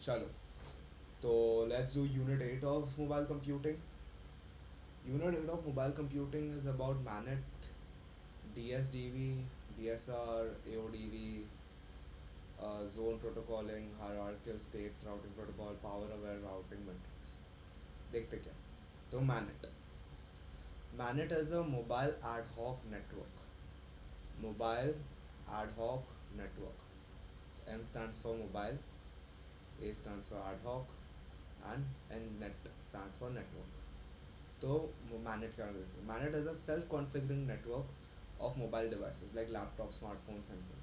चलो, तो let's do unit 8 of mobile computing. Unit 8 of mobile computing is about MANET, DSDV, DSR, AODV, zone protocolling, hierarchical state routing protocol, power aware routing metrics. देखते क्या? तो MANET is a mobile ad hoc network. Mobile ad hoc network. M stands for mobile, A stands for ad hoc, and NET stands for network. तो MANET क्या है? MANET is a self configuring network of mobile devices like laptop, smartphone, sensors.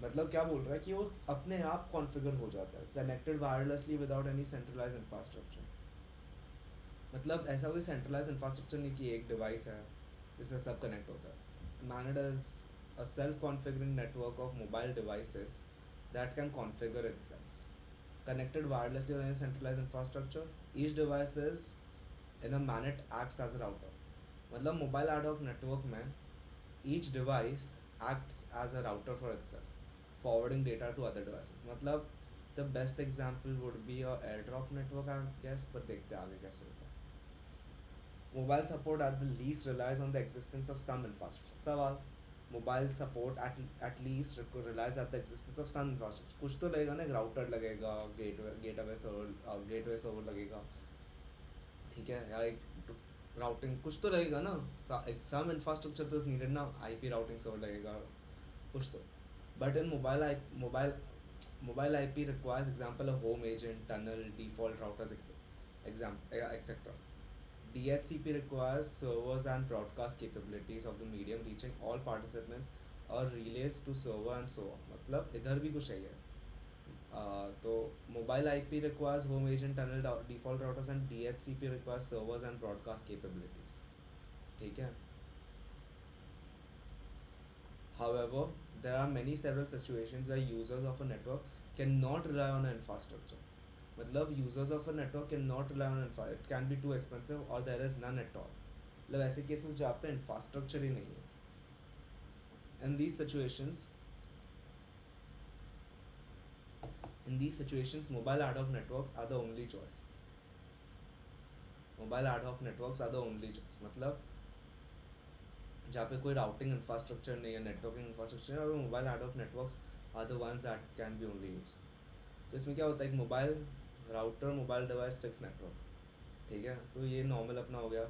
मतलब क्या बोल रहा है कि वो अपने आप कॉन्फ़िगर हो जाता है, connected wirelessly without any centralise infrastructure. मतलब ऐसा कोई सेंट्रलाइज इंफ्रास्ट्रक्चर नहीं कि एक डिवाइस है जिससे सब कनेक्ट होता है. MANET is a self configuring network of mobile devices that can configure itself connected wirelessly on a centralized infrastructure. Each device is in a MANET acts as a router. मतलब mobile ad hoc network में each device acts as a router for itself, forwarding data to other devices. मतलब the best example would be a airdrop network, I guess, but देखते आगे कैसे होगा. Mobile support at the least relies on the existence of some infrastructure. सवाल, mobile support at least relies at the existence of some infrastructure. कुछ तो लगेगा ना, एक राउटर लगेगा, गेटवे सर्वर लगेगा, ठीक है, या एक राउटिंग कुछ तो लगेगा ना. एक सम इंफ्रास्ट्रक्चर तो नीडेड ना, आईपी राउटिंग सर्वर लगेगा कुछ तो. But in mobile IP requires example a home agent, tunnel, default routers, etcetera. DHCP requires servers and broadcast capabilities of the medium reaching all participants और relays to server and so on. मतलब इधर भी कुछ चाहिए. तो mobile IP requires home agent, tunnel, default routers and DHCP requires servers and broadcast capabilities. ठीक है. However, there are many several situations where users of a network cannot rely on an infrastructure. मतलब users of a network cannot rely on infra. It can be too expensive or there is none at all. मतलब ऐसे cases जहाँ पे infrastructure ही नहीं है. In these situations, mobile ad hoc networks are the only choice. मतलब जहाँ पे कोई राउटिंग इंफ्रास्ट्रक्चर नहीं है, नेटवर्किंग इंफ्रास्ट्रक्चर है, और mobile ad hoc networks are the ones that can be only used. तो इसमें क्या होता है, एक mobile router, mobile device, fix network, ठीक है. तो ये नॉर्मल अपना हो गया,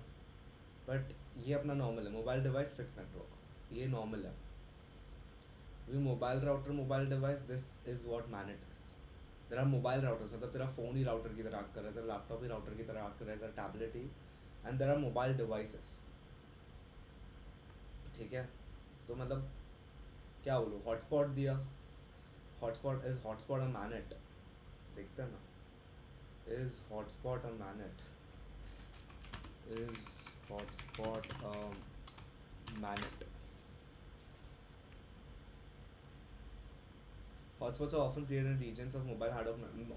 बट ये अपना नॉर्मल है, मोबाइल डिवाइस, फिक्स नेटवर्क, ये नॉर्मल है. We mobile router, mobile device, this is what MANET is. There are mobile routers, मतलब तेरा फ़ोन ही राउटर की तरह आग कर रहा है, तेरा लैपटॉप ही राउटर की तरह आग कर रहा है, तेरा टैबलेट ही. And there are mobile devices, ठीक है. तो मतलब क्या बोलूँ, हॉटस्पॉट दिया, हॉटस्पॉट अ मैनेट. देखते हैं ना, is hotspot a MANET, is hotspot a MANET. Hotspots are often created in regions of mobile hard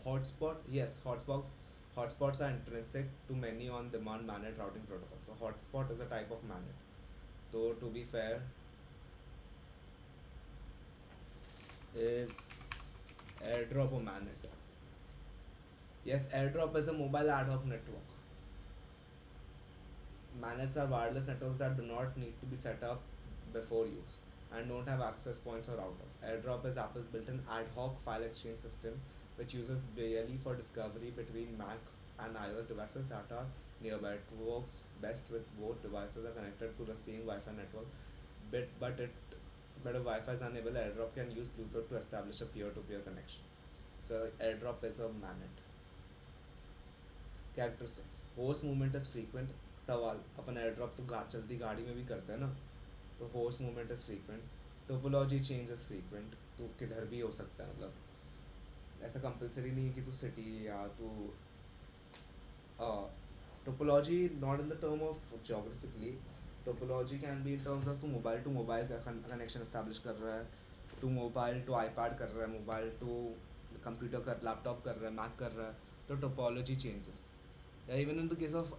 hotspot. Yes, hotspots are intrinsic to many on-demand managed routing protocols. So hotspot is a type of managed. So to be fair, is AirDrop a managed? Yes, AirDrop is a mobile ad hoc network. Managed are wireless networks that do not need to be set up before use and don't have access points or routers. AirDrop is Apple's built-in ad hoc file exchange system, which uses barely for discovery between Mac and iOS devices that are nearby. It works best with both devices are connected to the same Wi-Fi network, but if Wi-Fi is unable, AirDrop can use Bluetooth to establish a peer-to-peer connection. So AirDrop is a MANET. Characteristics, host movement is frequent. सवाल, अपन air drop तो चलती गाड़ी में भी करते हैं ना, तो host movement is frequent. Topology change is frequent. तो किधर भी हो सकता है, मतलब ऐसा कंपलसरी नहीं है कि तू सिटी या तू. Topology not in the term of geographically. Topology can be in terms of two mobile का कनेक्शन इस्टेब्लिश कर रहा है, टू मोबाइल टू आईपैड कर रहा है, मोबाइल टू कंप्यूटर कर, लैपटॉप कर रहा है, मैक कर रहा है, तो टोपोलॉजी चेंजेस. या even in the case of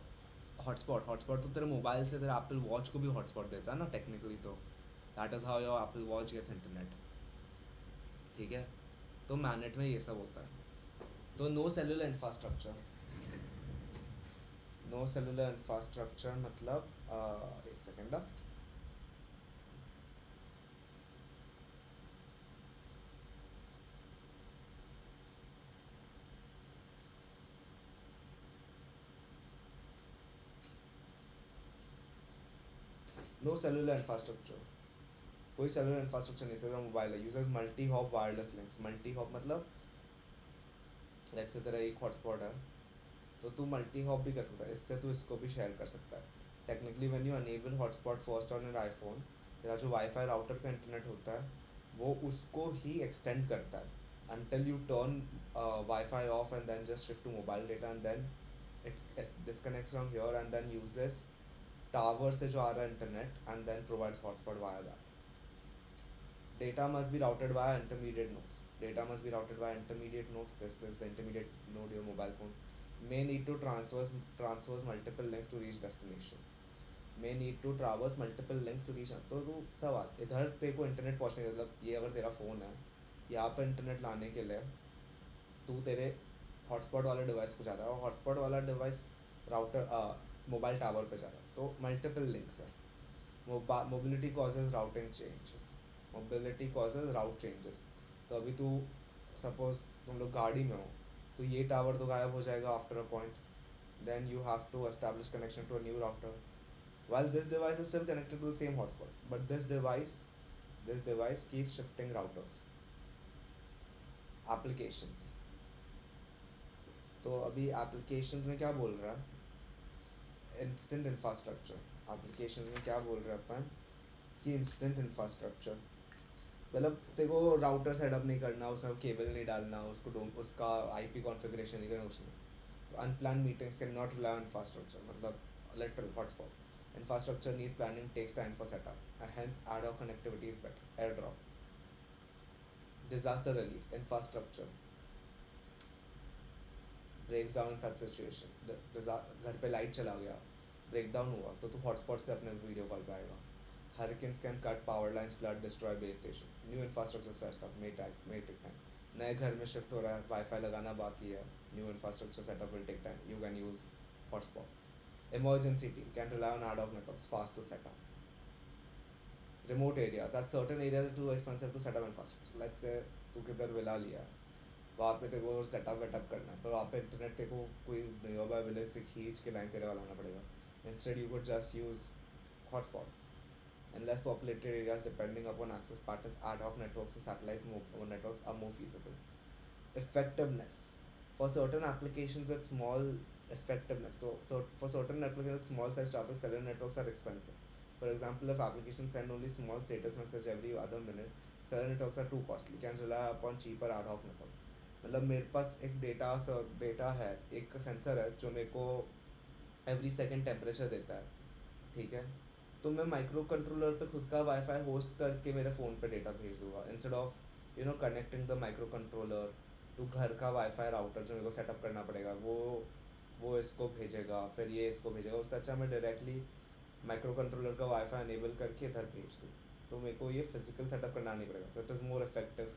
hotspot तो तेरे मोबाइल से तेरे एप्पल वॉच को भी हॉटस्पॉट देता है ना टेक्निकली. तो that is how your Apple Watch gets internet, ठीक है. तो मैनेट में ये सब होता है. तो no cellular infrastructure, no cellular infrastructure मतलब एक सेकेंड, नो सेलुलर इंफ्रास्ट्रक्चर, कोई सेलुलर इंफ्रास्ट्रक्चर नहीं, सिर्फ मोबाइल है। Users multi hop wireless links, multi hop मतलब लेट्स से तेरा एक हॉटस्पॉट है तो तू मल्टी हॉप भी कर सकता है, इससे तू इसको भी शेयर कर सकता है। Technically when you enable hotspot first on your iPhone, तेरा जो वाईफाई राउटर का इंटरनेट होता है वो उसको ही एक्सटेंड करता है until you turn Wi-Fi off and then just shift to mobile data and then it disconnects from here and then uses tower से जो आ रहा है internet and then provides hotspot via that. Data must be routed via intermediate nodes. Data must be routed via intermediate nodes. This is the intermediate node your mobile phone may need to transfers multiple links to reach destination. May need to traverse multiple links to reach. तो तू सवाल इधर तेरे को internet पहुँचने का मतलब ये अगर तेरा फ़ोन है यहाँ पर इंटरनेट लाने के लिए तू तेरे हॉटस्पॉट वाले डिवाइस को जा रहा है और हॉटस्पॉट वाला डिवाइस राउटर मोबाइल टावर पे जा रहा है तो मल्टीपल लिंक्स है। Mobility causes routing changes, mobility causes route changes. तो अभी तू सपोज तुम लोग गाड़ी में हो तो ये टावर तो गायब हो जाएगा after a point, then you have to establish connection to a new router while this device is still connected to the same hotspot, but this device keeps shifting routers. Applications, तो अभी applications में क्या बोल रहा है, instant infrastructure. Applications में क्या बोल रहे हैं अपन कि इंस्टेंट इंफ्रास्ट्रक्चर मतलब तेरे को राउटर सेटअप नहीं करना, उसमें केबल नहीं डालना, उसका आईपी कॉन्फ़िगरेशन नहीं करना, कुछ नहीं। तो unplanned meetings can not rely on infrastructure मतलब literal hotspot. Infrastructure needs planning, takes time for setup, and hence ad hoc connectivity is better. AirDrop. Disaster relief, infrastructure breaks down in such situation. घर पे light चला गया, break down हुआ तो तू hotspot से अपने वीडियो कॉल पे आएगा। Hurricanes can cut power lines, flood, destroy base station. New infrastructure setup may take time. नए घर में शिफ्ट हो रहा है, वाईफाई लगाना बाकी है, new infrastructure setup will take time, you can use hotspot. Emergency team can rely on ad hoc networks, fast to set up. Remote areas, at certain areas are too expensive to set up infrastructure. Let's say तू किधर villa लिया है, वहाँ पे तेरे को setup वेटअप करना है, पर वहाँ पे इंटरनेट तेरे को कोई नियर बाय विलेज से खींच के लाइन तेरे वाला लाना पड़ेगा. Instead you could just use hotspot. In less populated areas, depending upon access patterns, ad hoc networks or satellite networks are more feasible. Effectiveness, for certain applications with small effectiveness, so for certain networks with small size traffic, cellular networks are expensive. For example, if applications send only small status message every other minute, cellular networks are too costly, can rely upon cheaper ad hoc networks. मतलब मेरे पास एक data है, एक sensor है जो मेरे को every second temperature देता है, ठीक है, तो मैं माइक्रो कंट्रोलर पे खुद का वाईफाई होस्ट करके मेरे फ़ोन पे डेटा भेज दूँगा instead of connecting the micro controller to घर का वाईफाई राउटर जो मेरे को सेटअप करना पड़ेगा, वो इसको भेजेगा, फिर ये इसको भेजेगा। उससे अच्छा मैं डायरेक्टली माइक्रो कंट्रोलर का वाईफाई अनेबल करके इधर भेज दूँ, तो मेरे को ये फिजिकल सेटअप करना नहीं पड़ेगा, तो it is more effective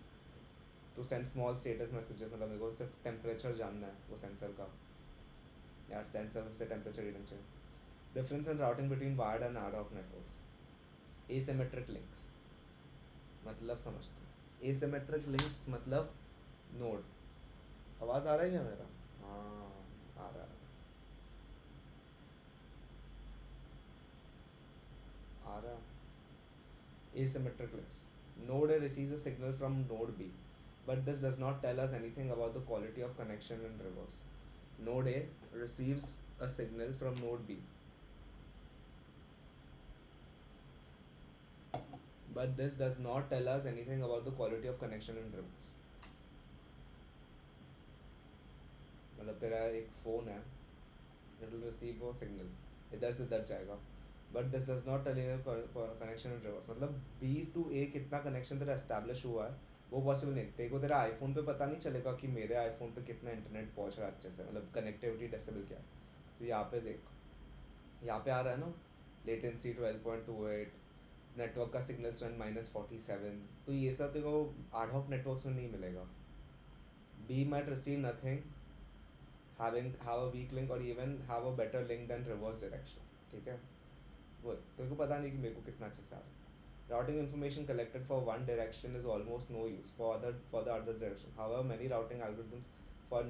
to send small status messages. मतलब मेरे को सिर्फ टेम्परेचर जानना है वो सेंसर का, यार सेंसर से टेम्परेचर रीडिंग चाहिए. Difference in routing between wired and ad hoc networks. Asymmetric links मतलब समझते हैं, asymmetric links मतलब नोड. आवाज़ आ रहा है क्या मेरा? हाँ आ रहा है, आ रहा है. Asymmetric links. Node A receives a signal from node B, but this does not tell us anything about the quality of connection in reverse. Node A receives a signal from node B, but this does not tell us anything about the quality of connection in reverse. मतलब तेरा एक phone है, it will receive वो signal, इधर से इधर जाएगा, but this does not tell you connection in reverse. मतलब बी टू ए कितना कनेक्शन तेरा एस्टैब्लिश हुआ है वो पॉसिबल नहीं. तेरे को तेरा आईफोन पे पता नहीं चलेगा कि मेरे आईफोन पे कितना इंटरनेट पहुंच रहा है अच्छे से, मतलब कनेक्टिविटी डेसिबल क्या है. तो यहाँ पे देख, यहाँ पे आ रहा है ना लेटेंसी 12.28, नेटवर्क का सिग्नल स्ट्रेंथ -47. तो ये सब तेरे को एड हॉक नेटवर्क्स में नहीं मिलेगा. B might receive nothing, have a weak link or even have a better link than reverse direction. ठीक है, वो तेरे को पता नहीं कि मेरे को कितना अच्छे से आ रहा है. Routing information collected for one direction is almost no use for the other direction. However, many routing algorithms for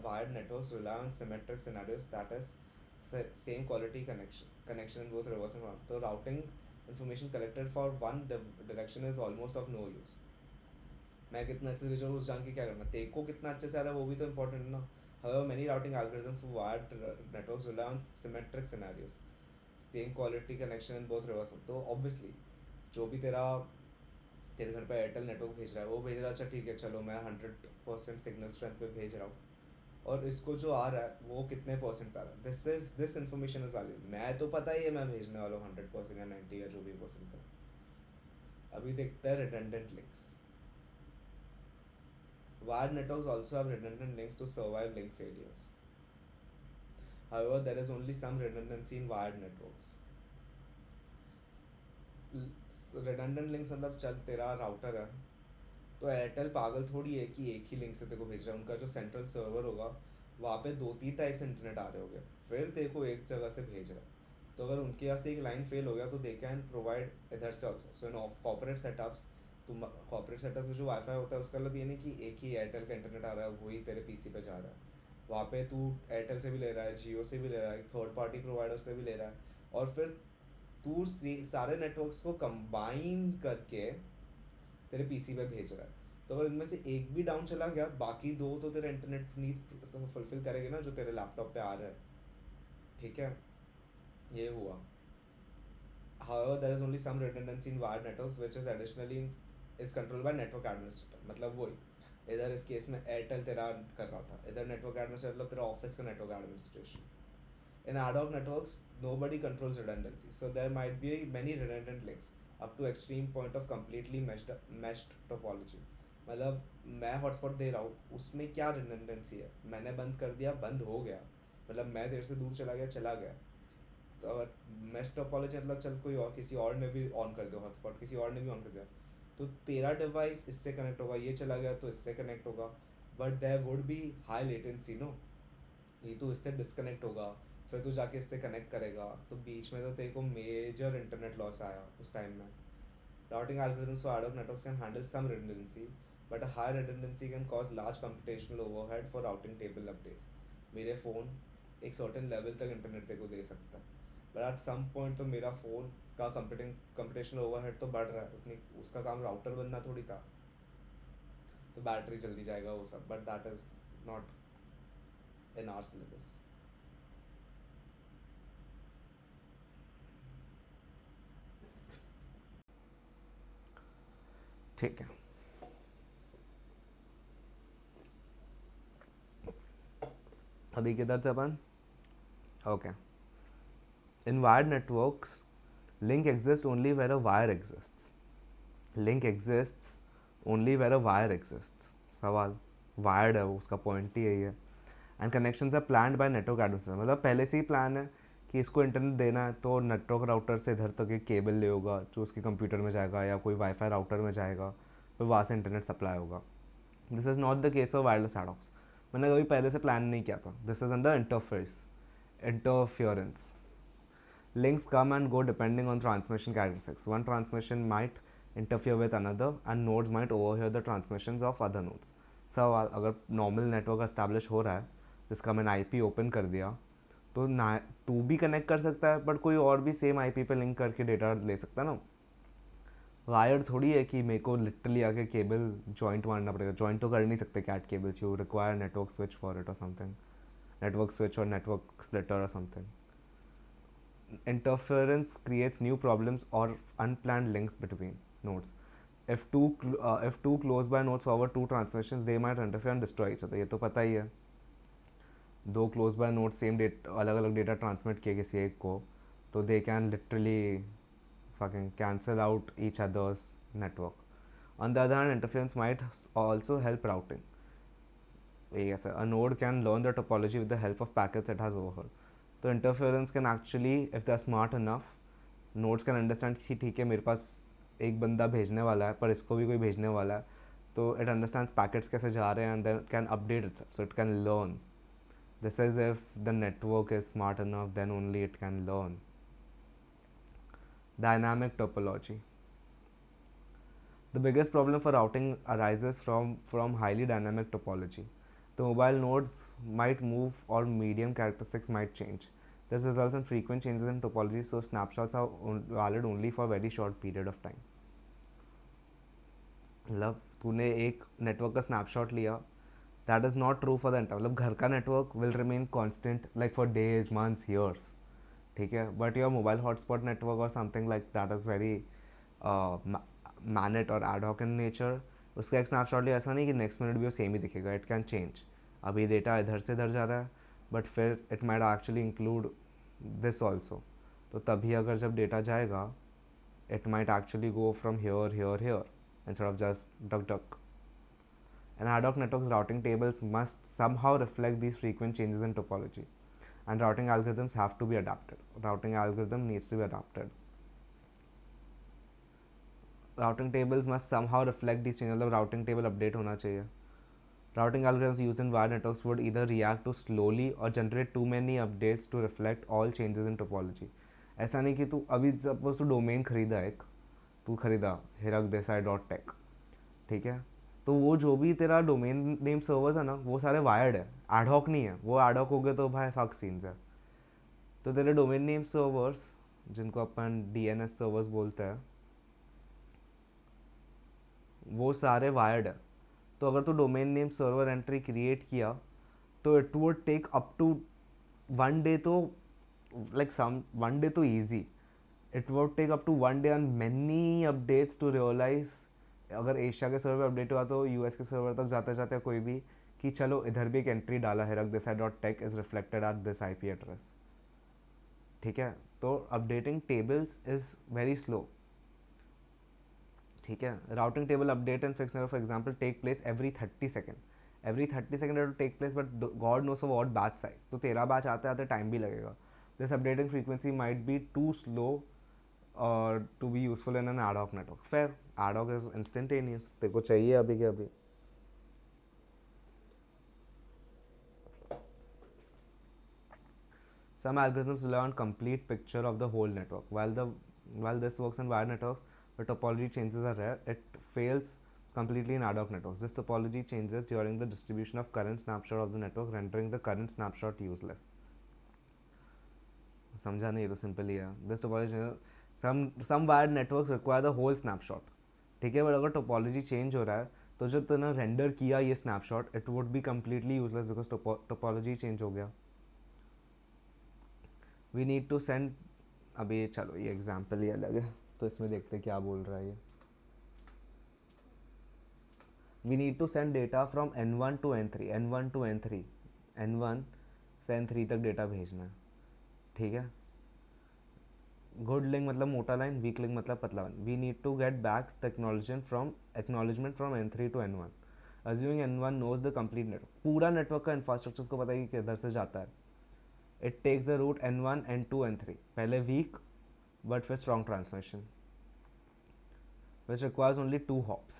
wired networks rely on symmetric scenarios, that is, same quality connection in both reverse and front. So routing information collected for one direction is almost of no use. मैं कितना अच्छे से भेज रहा हूँ उस जान के क्या करना, तेरे को कितना अच्छे से आ रहा है वो भी तो इम्पोर्टेंट है ना. However, many routing algorithms for wired networks rely on symmetric scenarios, same quality connection in both reverse. तो obviously जो भी तेरे घर पे एयरटेल नेटवर्क भेज रहा है वो भेज रहा है, अच्छा ठीक है चलो मैं 100% सिग्नल स्ट्रेंथ पे भेज रहा हूँ, और इसको जो आ रहा है वो कितने परसेंट पे आ रहा है, दिस इन्फॉर्मेशन इज वैल्यू. मैं तो पता ही है मैं भेजने वाला हूँ 100% या 90 या जो भी परसेंट का. अभी देखते हैं redundant links. Wired networks also have redundant links to survive link failures. However, there is only some redundancy in wired networks. Redundant links मतलब चल तेरा राउटर है तो एयरटेल पागल थोड़ी है कि एक ही लिंक से तेरे को भेज रहा है. उनका जो सेंट्रल सर्वर होगा वहाँ पे 2-3 टाइप से इंटरनेट आ रहे होंगे, फिर तेरे को एक जगह से भेज रहा है. तो अगर उनके यहाँ से एक लाइन फेल हो गया तो दे कैन प्रोवाइड इधर से also. So in corporate setups, तुम कॉर्पोरेट सेटअप में जो वाईफाई होता है उसका मतलब ये नहीं कि एक ही एयरटेल का इंटरनेट आ रहा है वही तेरे पीसी पे जा रहा है. वहाँ पे तू एयरटेल से भी ले रहा है, जियो से भी ले रहा है, थर्ड पार्टी प्रोवाइडर से भी ले रहा है, और फिर तू सारे नेटवर्क्स को कंबाइन करके तेरे पीसी पे भेज रहा है. तो अगर इनमें से एक भी डाउन चला गया बाकी दो तो तेरे इंटरनेट नीड फुलफिल करेंगे ना जो तेरे लैपटॉप पे आ रहा है. ठीक है, ये हुआ. However, there is only some redundancy in wired networks which is additionally is controlled by network administrator. मतलब वही इधर इस केस में एयरटेल तेरा कर रहा था, इधर नेटवर्क एडमिनिस्ट्रेटर मतलब तेरा ऑफिस का network administration. In ad hoc networks, nobody controls redundancy, so there might be many redundant links up to extreme point of completely meshed topology. मतलब मैं हॉटस्पॉट दे रहा हूँ उसमें क्या redundancy है, मैंने बंद कर दिया बंद हो गया, मतलब मैं देर से दूर चला गया चला गया. तो मेश टोपोलॉजी मतलब चल कोई और किसी और ने भी ऑन कर दिया हॉटस्पॉट, किसी और ने भी ऑन कर दिया तो तेरा डिवाइस इससे कनेक्ट होगा, ये चला गया तो इससे कनेक्ट होगा, but there would be high latency no. ये तो इससे डिस्कनेक्ट होगा फिर तू जाके इससे कनेक्ट करेगा तो बीच में तो तेरे को मेजर इंटरनेट लॉस आया उस टाइम में. Routing algorithms for ad hoc networks can handle some redundancy, but a high redundancy can cause large computational overhead for routing table updates. मेरे फ़ोन एक सर्टेन लेवल तक इंटरनेट तेरे को दे सकता है, बट एट सम पॉइंट तो मेरा phone का कंप्यूटेशनल ओवरहेड तो बढ़ रहा है, उतनी उसका काम राउटर बनना थोड़ी था, तो बैटरी जल्दी जाएगा वो सब, but that is not in our syllabus. ठीक है, अभी किधर थे अपन. Okay. In wired networks, link exists only where a wire exists. Link exists only where a wire exists. सवाल वायर्ड है वो, उसका पॉइंट ही यही है. And connections are planned by network administrator, मतलब पहले से ही प्लान है कि इसको इंटरनेट देना है तो नेटवर्क राउटर से इधर तक एक केबल ले होगा जो उसके कंप्यूटर में जाएगा या कोई वाईफाई राउटर में जाएगा, फिर वहाँ से इंटरनेट सप्लाई होगा. This is not the case of wireless ad hocs. मैंने कभी पहले से प्लान नहीं किया था. This is under interference. Links come and go depending on transmission characteristics. One transmission might interfere with another and nodes might overhear the transmissions of other nodes. सवाल, अगर normal network establish हो रहा है जिसका मैंने आईपी ओपन कर दिया तो ना तू भी कनेक्ट कर सकता है बट कोई और भी सेम आईपी पे लिंक करके डेटा ले सकता है ना. वायर थोड़ी है कि मेरे को लिटरली आके केबल जॉइंट मारना पड़ेगा. जॉइंट तो कर नहीं सकते cat cables, you require network switch for it और समथिंग, नेटवर्क स्विच और नेटवर्क स्प्लिटर और something. Interference creates new problems or unplanned links between nodes. If two close by nodes forward two transmissions, they might interfere and destroy each other. ये तो पता ही है. दो close by node same अलग अलग data transmit किए किसी एक को तो they can literally fucking cancel out each other's network. On the other hand, interference might also help routing. Yes, a node can learn the topology with the help of packets it has overheard. तो interference can actually, if they are smart enough, nodes can understand कि ठीक है मेरे पास एक बंदा भेजने वाला है पर इसको भी कोई भेजने वाला है, तो इट अंडरस्टैंड्स पैकेट्स कैसे जा रहे हैं and then can update itself, so it can learn. This is if the network is smart enough, then only it can learn. Dynamic topology. The biggest problem for routing arises from highly dynamic topology. The mobile nodes might move or medium characteristics might change. This results in frequent changes in topology, so snapshots are valid only for very short period of time. मतलब तूने एक network का snapshot लिया, that is not true for the entire. मतलब घर का network will remain constant like for days months years, ठीक है. But your mobile hotspot network और something like that is very MANET और एडहॉक इन नेचर. उसका एक स्नैपशॉट लिया, ऐसा नहीं कि नेक्स्ट मिनट भी वो सेम ही दिखेगा. It can change. अभी डेटा इधर से इधर जा रहा है, बट फिर it might actually include this also. तो तभी अगर जब डेटा जाएगा, it might actually go from here instead of just duck. And ad hoc networks routing tables must somehow reflect these frequent changes in topology, and routing algorithms have to be adapted. Routing algorithm needs to be adapted. Routing tables must somehow reflect these changes. मतलब routing table update होना चाहिए. Routing algorithms used in wired networks would either react to slowly or generate too many updates to reflect all changes in topology. ऐसा नहीं कि तू अभी suppose तू domain खरीदा, एक तू खरीदा hirakdesai.tech, ठीक है. तो वो जो भी तेरा डोमेन नेम सर्वर्स है ना, वो सारे वायर्ड है, एडहॉक नहीं है. वो एडहॉक हो गए तो भाई फक सीन्स है. तो तेरे डोमेन नेम सर्वर्स, जिनको अपन डीएनएस सर्वर्स बोलते हैं, वो सारे वायर्ड है. तो अगर तू domain name server entry create किया, तो it would take up to 1 day. तो लाइक सम 1 day तो easy. It would take up to 1 day and many updates to realise. अगर एशिया के सर्वर अपडेट हुआ तो यूएस के सर्वर तक जाते जाते कोई भी कि चलो इधर भी एक एंट्री डाला है, hirakdesai.tech is reflected at this IP address, ठीक है. तो updating tables is very slow, ठीक है. Routing table update and fix for example take place every 30 second. Every 30 second take place, but God knows for what batch size. तो तेरा batch आते आते time भी लगेगा. This updating frequency might be too slow to be useful in an ad hoc network. Fair. Ad hoc is instantaneous. तेको चाहिए अभी के अभी. Some algorithms learn complete picture of the whole network. While this works in wired networks, the topology changes are rare. It fails completely in ad hoc networks. This topology changes during the distribution of current snapshot of the network, rendering the current snapshot useless. समझा नहीं तो simple ही है. This topology some wired networks require the whole snapshot, ठीक है. But अगर topology change हो रहा है, तो जो तूने रेंडर किया ये snapshot, it would be completely useless because topology change हो गया. We need to send. अभी चलो ये एग्जाम्पल ही अलग है, तो इसमें देखते क्या बोल रहा है ये. We need to send data from N1 to N3, N1 to N3, N1 से N3 तक डेटा भेजना है, ठीक है. गुड लिंक मतलब मोटा लाइन, वीक लिंक मतलब पतला line. We need to get back the acknowledgement from N3 to N1. Assuming N1 knows the complete network. पूरा नेटवर्क का इंफ्रास्ट्रक्चर को पता है कि किधर से जाता है. It takes the route N1, N2, N3. पहले वीक बट फिर strong transmission, which requires only 2 hops.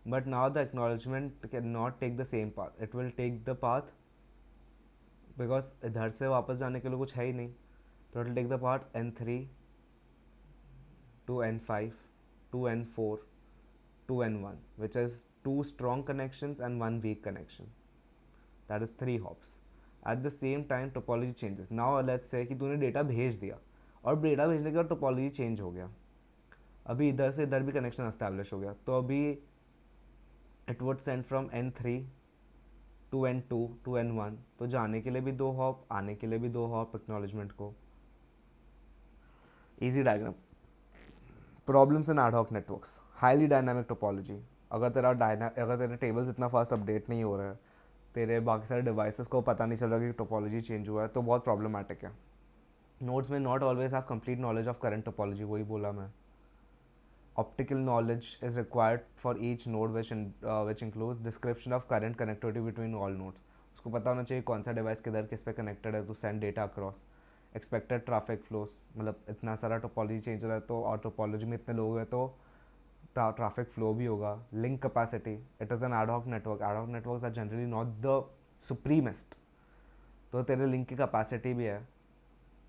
But now the acknowledgement can not take the same path. It will take the path because इधर से वापस जाने के लिए कुछ है ही नहीं. So it will take the path N3 to N5 to N4 to N1, which is 2 strong connections and 1 weak connection. That is 3 hops. At the same time topology changes. Now let's say कि तूने data भेज दिया, और data भेजने के बाद topology change हो गया. अभी इधर से इधर भी कनेक्शन एस्टैब्लिश हो गया. तो अभी it would send from N3 to N2 to N1. तो जाने के लिए भी 2 हॉप, आने के लिए भी 2 हॉप एक्नॉलेजमेंट को. Easy diagram. Problems in ad hoc networks. Highly dynamic topology. अगर तेरे टेबल्स इतना फास्ट अपडेट नहीं हो रहा है, तेरे बाकी सारे डिवाइसेस को पता नहीं चल रहा कि टोपोलॉजी चेंज हुआ है, तो बहुत प्रॉब्लमेटिक है. नोड्स में not always have complete knowledge of current topology. वही बोला मैं. Optical knowledge is required for each node, which includes description of current connectivity between all nodes. उसको पता होना चाहिए कौन सा डिवाइस किधर किस पे कनेक्टेड है, तो send data across. Expected traffic flows, मतलब इतना सारा टोपोलॉजी चेंज हो रहा है, तो और टोपोलॉजी में इतने लोग हैं, तो ट्रैफिक फ्लो भी होगा. Link capacity, it is an ad hoc network. Ad hoc networks are generally not the supremest. तो तेरे लिंक की कैपेसिटी भी है.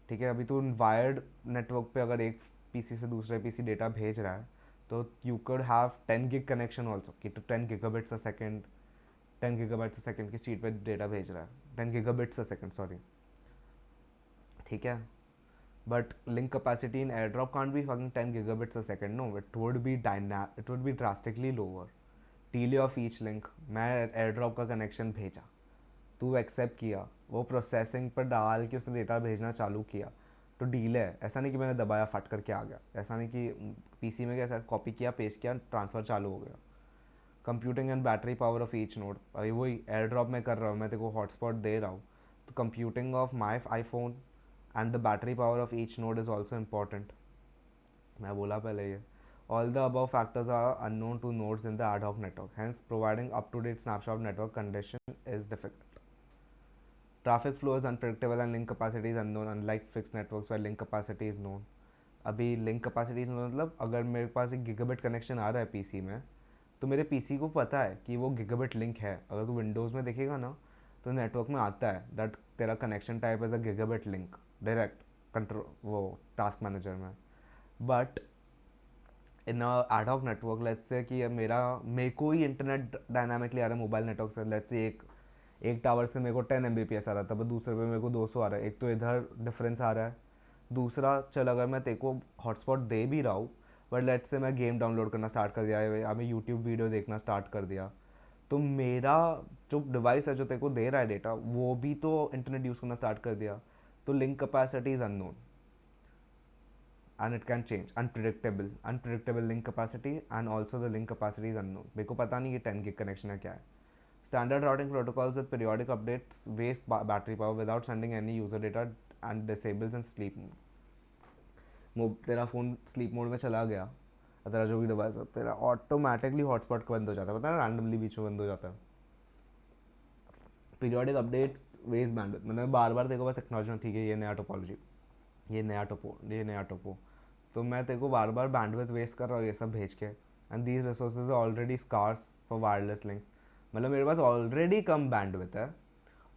ठीक है, अभी तू वायर्ड नेटवर्क पे अगर एक पीसी से दूसरे पीसी डेटा भेज रहा है तो you could have 10 gig connection also कि तो 10 gigabits a second, 10 gigabytes a second की स्पीड पे डेटा भेज रहा है. 10 गीगाबिट्स अ सेकेंड, सॉरी. ठीक है, but link capacity in airdrop can't be fucking 10 gigabits a second. No, it would be drastically lower. delay of each link. मैं airdrop का connection भेजा, तू एक्सेप्ट किया, वो प्रोसेसिंग पर डाल के उसने डेटा भेजना चालू किया, तो डीले है. ऐसा नहीं कि मैंने दबाया फट करके आ गया. ऐसा नहीं कि पीसी में कैसा कॉपी किया, पेस्ट किया, ट्रांसफ़र चालू हो गया. Computing and battery power of each node. अभी वही एयर ड्रॉप में कर रहा हूँ, मैं तेरे को हॉटस्पॉट दे रहा हूँ, तो computing of my iPhone and the battery power of each node is also important. मैं बोला पहले ये. All the above factors are unknown to nodes in the ad hoc network. Hence, providing up-to-date snapshot of network condition is difficult. Traffic flow is unpredictable and link capacity is unknown, unlike fixed networks where link capacity is known. अभी link capacity मतलब अगर मेरे पास एक gigabit connection आ रहा है PC में, तो मेरे पीसी को पता है कि वो गीगाबिट लिंक है. अगर तू विंडोज़ में देखेगा ना तो नेटवर्क में आता है दैट तेरा connection type as a gigabit link direct control वो टास्क मैनेजर में. But in ad hoc network, let's say कि मेरे को ही इंटरनेट डायनामिकली आ रहा है मोबाइल नेटवर्क से. लेट्स से एक टावर से मेरे को 10 Mbps आ रहा था, बट दूसरे पे मेरे को 200 आ रहा है. एक तो इधर डिफरेंस आ रहा है. दूसरा, चल अगर मैं तेरे को हॉटस्पॉट दे भी रहा हूँ, बट लेट्स से मैं गेम डाउनलोड करना स्टार्ट कर दिया या मैं यूट्यूब वीडियो देखना स्टार्ट कर दिया, तो मेरा जो डिवाइस है जो तेरे को दे रहा है डेटा, वो भी तो इंटरनेट यूज़ करना स्टार्ट कर दिया. तो link capacity is unknown and it can change. Unpredictable link capacity, and also the link capacity is unknown. मेरे को पता नहीं कि 10 gig connection है क्या है. Standard routing protocols with periodic updates waste battery power without sending any user data and disables in sleep mode. तेरा phone sleep mode में चला गया, तेरा जो भी डिवाइस है तेरा ऑटोमेटिकली हॉटस्पॉट बंद हो जाता है. पता है, रैंडमली बीच में बंद हो जाता है. पीरियोडिक अपडेट्स वेस्ट बैंडविड्थ, मतलब बार बार देखो बस एक्नॉलेजमेंट, ठीक है ये नया टोपोलॉजी, ये नया टोपो, तो मैं तेरे को बार बार बैंडविड्थ वेस्ट कर रहा हूँ ये सब भेज के. And these resources are already scarce for wireless links. मतलब मेरे पास ऑलरेडी कम बैंडविड्थ है,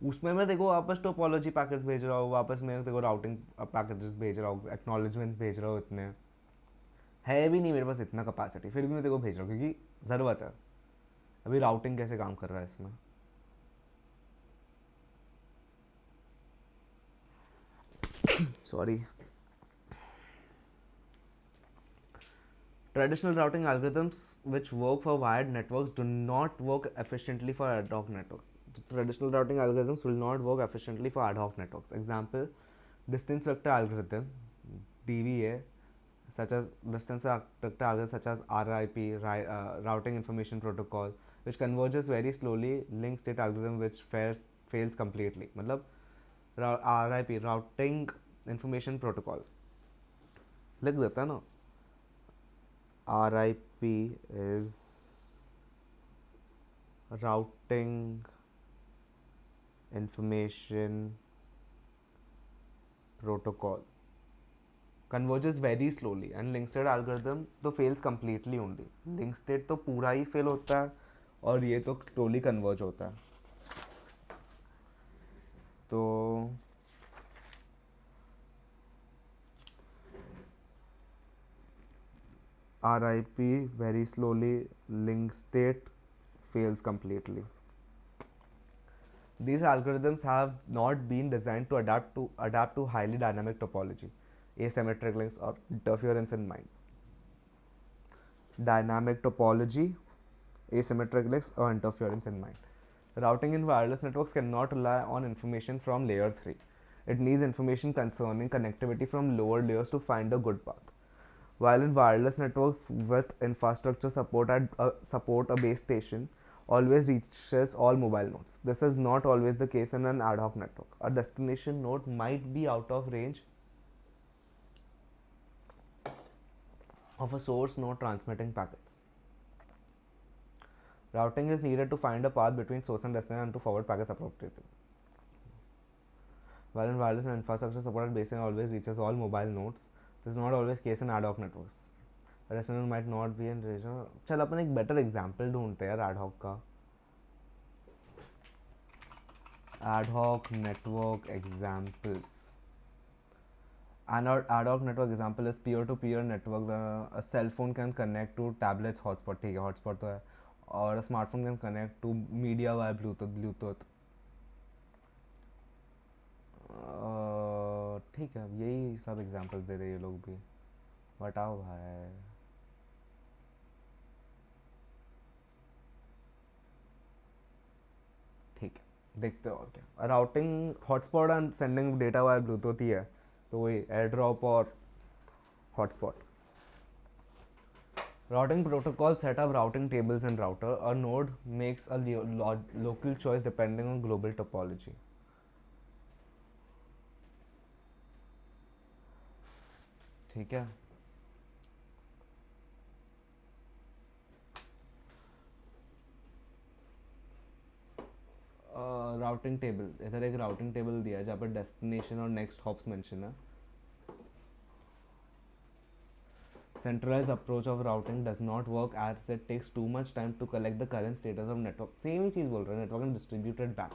उसमें मैं देखो वापस टोपोलॉजी पैकेट्स भेज रहा हूँ, वापस मैं देखो राउटिंग पैकेजेस भेज रहा हूँ, एक्नॉलेजमेंट्स भेज रहा हूँ. इतने है भी नहीं मेरे पास इतना कैपेसिटी, फिर भी मैं देखो भेज रहा हूँ क्योंकि ज़रूरत है. अभी राउटिंग कैसे काम कर रहा है इसमें, sorry. Traditional routing algorithms which work for wired networks do not work efficiently for ad hoc networks. Traditional routing algorithms will not work efficiently for ad hoc networks. Example, distance vector algorithm, DVA, such as distance vector algorithm such as RIP, routing information protocol, which converges very slowly. Link state algorithm which fails completely. मतलब RIP, routing information protocol, लिख देता है ना. RIP is routing information protocol, converges very slowly, and link state algorithm तो fails completely only. link state तो पूरा ही fail होता है और ये तो slowly converge होता है. तो RIP very slowly, link state fails completely. These algorithms have not been designed to adapt to highly dynamic topology, asymmetric links, or interference in mind. Dynamic topology, asymmetric links, or interference in mind. Routing in wireless networks cannot rely on information from layer 3. It needs information concerning connectivity from lower layers to find a good path. While in wireless networks with infrastructure support a base station always reaches all mobile nodes. This is not always the case in an ad hoc network. A destination node might be out of range of a source node transmitting packets. Routing is needed to find a path between source and destination and to forward packets appropriately. While in wireless and infrastructure supported base station always reaches all mobile nodes, this is not always the case in ad hoc networks. Restaurant might not be in region. चल अपन एक better example ढूंढते हैं यार ad hoc का. Ad hoc network examples. An ad hoc network example is peer-to-peer network. A cell phone can connect to tablets hotspot. ठीक है, hotspot तो है. और a smartphone can connect to media via Bluetooth. ठीक है, यही सब एग्जांपल्स दे रहे हैं ये लोग भी. बताओ भाई. ठीक है, देखते हो और क्या. Routing hotspot and sending data via Bluetooth ही है. तो वही एयर ड्रॉप और hotspot. Routing protocol set up routing tables in router. A node makes a local choice depending on global topology. ठीक है. Routing table. इधर एक राउटिंग टेबल दिया है जहाँ पर डेस्टिनेशन और नेक्स्ट हॉप्स मेंशन है. Centralized approach of routing does not work as it takes too much time to collect the current status of network. Same ही चीज़ बोल रहे हैं. Network is distributed back.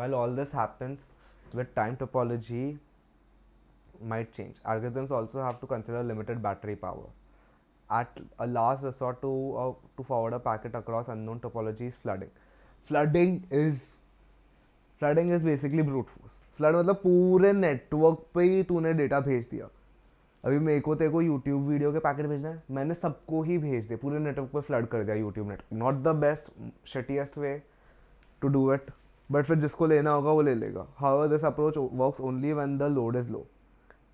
While all this happens, with time topology might change. Algorithms also have to consider limited battery power. At a last resort to forward a packet across unknown topology is flooding. Flooding is basically brute force. Flood मतलब पूरे network पे ही तूने data भेज दिया. अभी मेरे को तेरे को यूट्यूब वीडियो के पैकेट भेजना है, मैंने सबको ही भेज दिया, पूरे नेटवर्क पे फ्लड कर दिया YouTube network. Not the best shittiest way to do it, but फिर जिसको लेना होगा वो ले लेगा. However this approach works only when the load is low.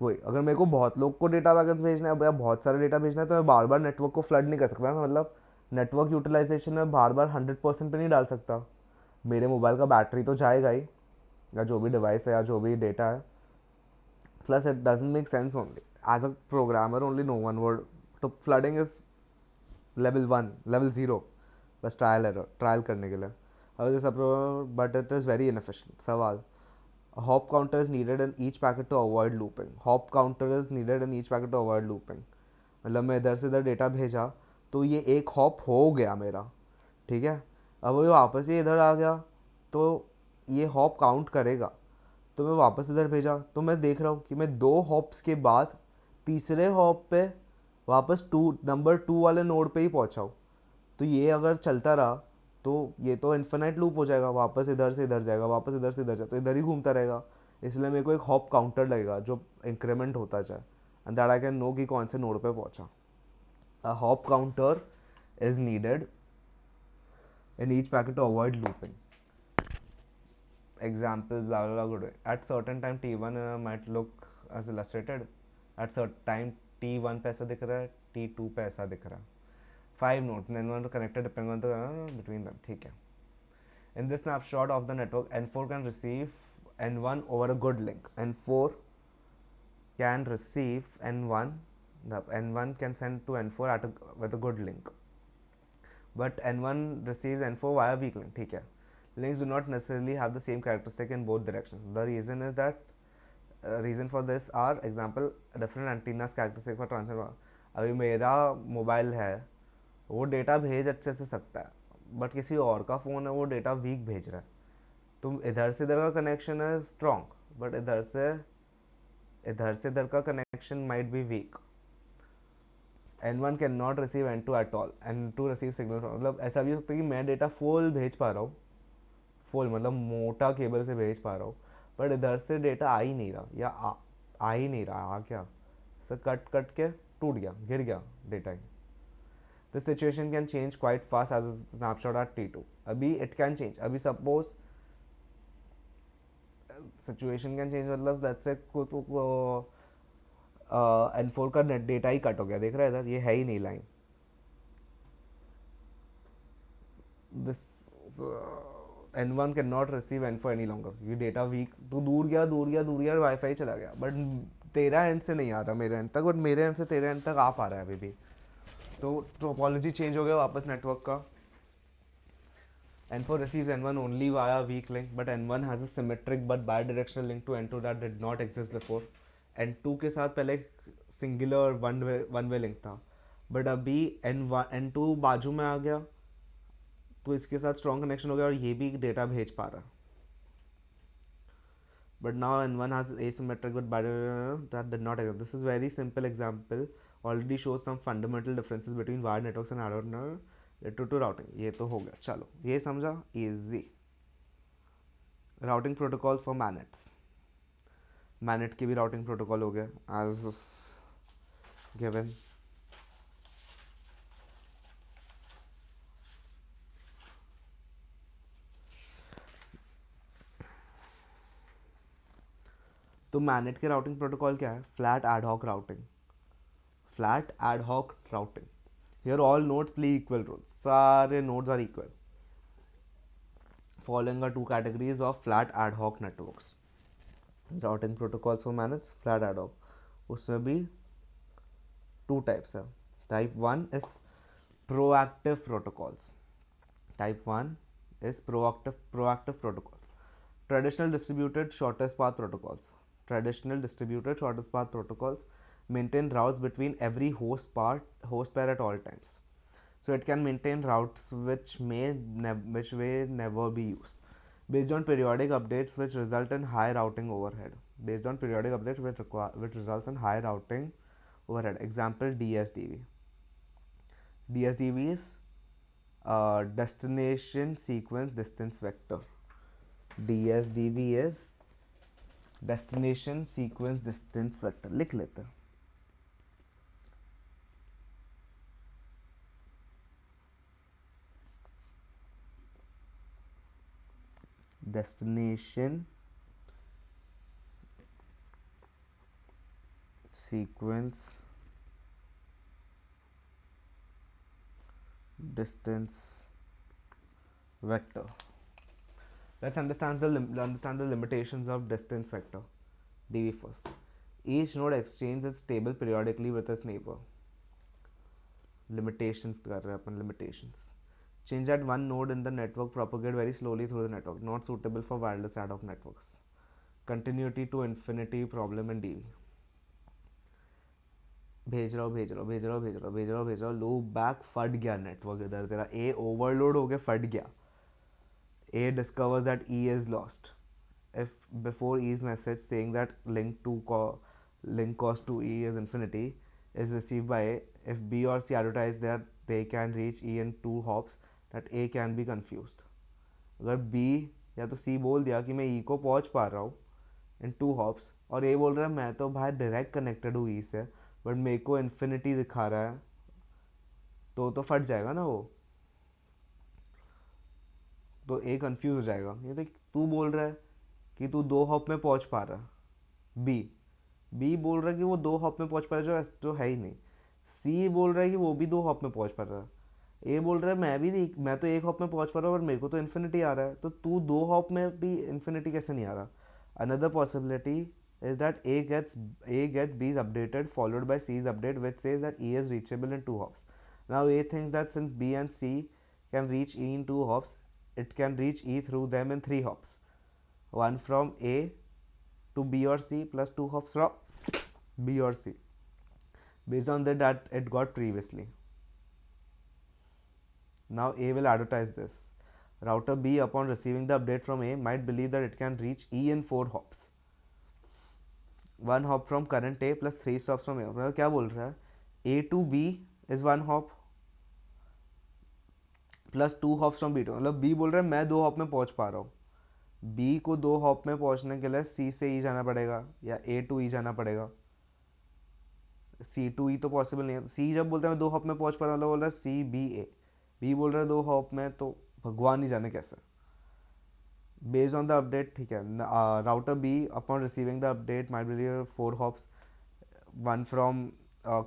वही अगर मेरे को बहुत लोग को डेटा पैकेट्स भेजना है या बहुत सारे डेटा भेजना है तो मैं बार बार नेटवर्क को फ्लड नहीं कर सकता. मतलब नेटवर्क यूटिलाइजेशन में बार बार 100% पे नहीं डाल सकता. मेरे मोबाइल का बैटरी तो जाएगा ही, या जो भी डिवाइस है या जो भी डेटा है. Plus it doesn't make sense only as a programmer only no one word. तो फ्लडिंग इज लेवल 1, लेवल 0, बस ट्रायल करने के लिए. But it is very inefficient. सवाल. A hop counter is needed in each packet to avoid looping. Hop counter is needed in each packet to avoid looping. मतलब मैं इधर से इधर डेटा भेजा तो ये एक हॉप हो गया मेरा, ठीक है. अब वो वापस ही इधर आ गया तो ये हॉप काउंट करेगा. तो मैं वापस इधर भेजा तो मैं देख रहा हूँ कि मैं 2 हॉप्स के बाद तीसरे हॉप पे वापस नंबर 2 वाले नोड पे ही पहुँचा हूँ. तो ये अगर चलता रहा तो ये तो इन्फिनाइट लूप हो जाएगा. वापस इधर से इधर जाएगा, वापस इधर से इधर जाएगा, तो इधर ही घूमता रहेगा. इसलिए मेरे को एक हॉप काउंटर लगेगा जो इंक्रीमेंट होता जाए and that I can know कि कौन से नोड पे पहुंचा. A hop counter is needed in each packet to avoid looping. Example blah blah blah. At certain time T1 might look as illustrated. At certain time T1 पे ऐसा दिख रहा है, T2 पे ऐसा दिख रहा है. 5 nodes and N1 connected depending on the between them. ठीक है. In this snapshot of the network, N4 can receive N1 over a good link. N4 can receive N1. The N1 can send to N4 with a good link. But N1 receives N4 via weak link. ठीक है. Links do not necessarily have the same characteristic in both directions. The reason is that reason for this are example different antennas characteristic for transfer. अभी मेरा mobile है वो data भेज अच्छे से सकता है, बट किसी और का फ़ोन है वो डेटा वीक भेज रहा है. तो इधर से इधर का कनेक्शन है स्ट्रॉन्ग, बट इधर से इधर का connection might be weak. N1 can not receive N2 at all. N2 receive signal. मतलब ऐसा भी हो सकता है कि मैं डेटा फुल भेज पा रहा हूँ, फुल मतलब मोटा केबल से भेज पा रहा हूँ, बट इधर से डेटा आ ही नहीं रहा, या आ ही नहीं रहा. आ क्या सर कट के टूट गया, गिर गया data he. The situation can change quite fast as a snapshot at T2. अभी it can change. अभी suppose situation can change मतलब let's say N4 का नेट डेटा ही कट हो गया. देख रहा है इधर ये है ही नहीं line. This N1 can not receive N4 any longer. ये डेटा वीक तो दूर गया वाईफाई चला गया, बट तेरा एंड से नहीं आ रहा मेरे एंड तक, बट मेरे एंड से तेरे एंड तक आ पा रहा है अभी भी. तो टोपोलॉजी चेंज हो गया वापस नेटवर्क का. N4 receives N1 only via weak link, but N1 has a symmetric but bidirectional link to N2 that did not exist before. N2 के साथ पहले सिंगुलर वन वे लिंक था, बट अभी N2 बाजू में आ गया, तो इसके साथ स्ट्रॉन्ग कनेक्शन हो गया और ये भी डेटा भेज पा रहा है. But now N1 has asymmetric with that did not exist. This is very simple example. Already shows some fundamental differences between wired networks and adaptive related to routing. ये तो हो गया, चलो ये समझा, easy. Routing protocols for manets. Manet की भी routing protocol हो गया as given. तो मैनेट के राउटिंग प्रोटोकॉल क्या है? Flat ad hoc routing. Flat ad hoc routing. Here all nodes play equal roles. सारे nodes are equal. Following are two categories of flat ad hoc networks. Routing protocols for managed flat ad hoc. उसमें भी two types है. Type 1 is proactive protocols. Type 1 is proactive protocols. Traditional distributed shortest path protocols. Traditional distributed shortest path protocols maintain routes between every host pair at all times. So it can maintain routes which may never be used based on periodic updates which result in high routing overhead. Based on periodic updates which results in high routing overhead. Example DSDV. DSDV is destination sequence distance vector. DSDV is destination sequence distance vector. लिख लेते हैं. Destination sequence distance vector. Let's understand the limitations of distance vector dv first. Each node exchanges its table periodically with its neighbor. Limitations कर रहे हैं अपन. limitations. Change at one node in the network propagate very slowly through the network. Not suitable for wireless ad hoc networks. Continuity to infinity problem in dv. भेज रहा हूँ loop back फट गया network. इधर तेरा ए ओवरलोड हो गया, फट गया. A discovers that E is lost. If before E's message saying that link cost to E is infinity is received by A, if B or C advertise that they can reach E in 2 hops, that A can be confused. अगर B या तो C बोल दिया कि मैं E को पहुंच पा रहा हूँ इन 2 hops और A बोल रहा है मैं तो भाई डायरेक्ट कनेक्टेड हूँ E से, बट मेरे को इन्फिनिटी दिखा रहा है, तो फट जाएगा ना वो. तो ए कंफ्यूज हो जाएगा. ये देख, तू बोल रहा है कि तू 2 हॉप में पहुंच पा रहा है. बी बोल रहा है कि वो 2 हॉप में पहुंच पा रहा है, जो है ही नहीं. सी बोल रहा है कि वो भी 2 हॉप में पहुंच पा रहा है. ए बोल रहा है मैं तो 1 हॉप में पहुंच पा रहा हूँ और मेरे को तो इन्फिनिटी आ रहा है. तो तू 2 हॉप में भी इन्फिनिटी कैसे नहीं आ रहा? Another possibility is that A gets B's updated followed by C's update which says that E is reachable in 2 hops. Now A thinks that since B and C can reach E in 2 hops, it can reach E through them in 3 hops. One from A to B or C plus 2 hops from B or C. Based on that it got previously. Now A will advertise this. Router B upon receiving the update from A might believe that it can reach E in 4 hops. 1 hop from current A plus 3 stops from A. मतलब क्या बोल रहा है? A to B is 1 hop plus 2 hops from B2. मतलब B बोल रहा है मैं 2 हॉप में पहुंच पा रहा हूँ. B को 2 हॉप में पहुंचने के लिए C से E जाना पड़ेगा या A to E जाना पड़ेगा. C to E तो पॉसिबल नहीं है. C जब बोलता है मैं 2 हॉप में पहुंच पा रहा हूँ, बोल रहा है C B A. B बोल रहा है 2 हॉप में, तो भगवान ही जाने कैसे. Based on the update, ठीक है. Router B upon receiving the update might be 4 hops, 1 from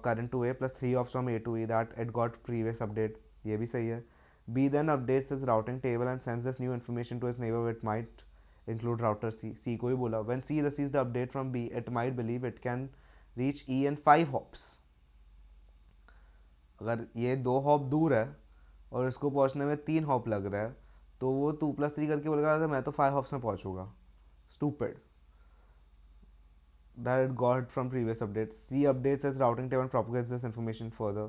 current to A plus 3 hops from A to E that it got previous update. ये भी सही है. B then updates his routing table and sends this new information to his neighbor. It might include router C. C को ही बोला. When C receives the update from B, it might believe it can reach E in 5 hops. अगर ये 2 hop दूर है और इसको पहुंचने में 3 हॉप लग रहा है, तो वो 2+3 करके बोलेगा मैं तो 5 हॉप्स में पहुंचूंगा. Stupid. That it got from previous updates. C updates its routing table and propagates this information further.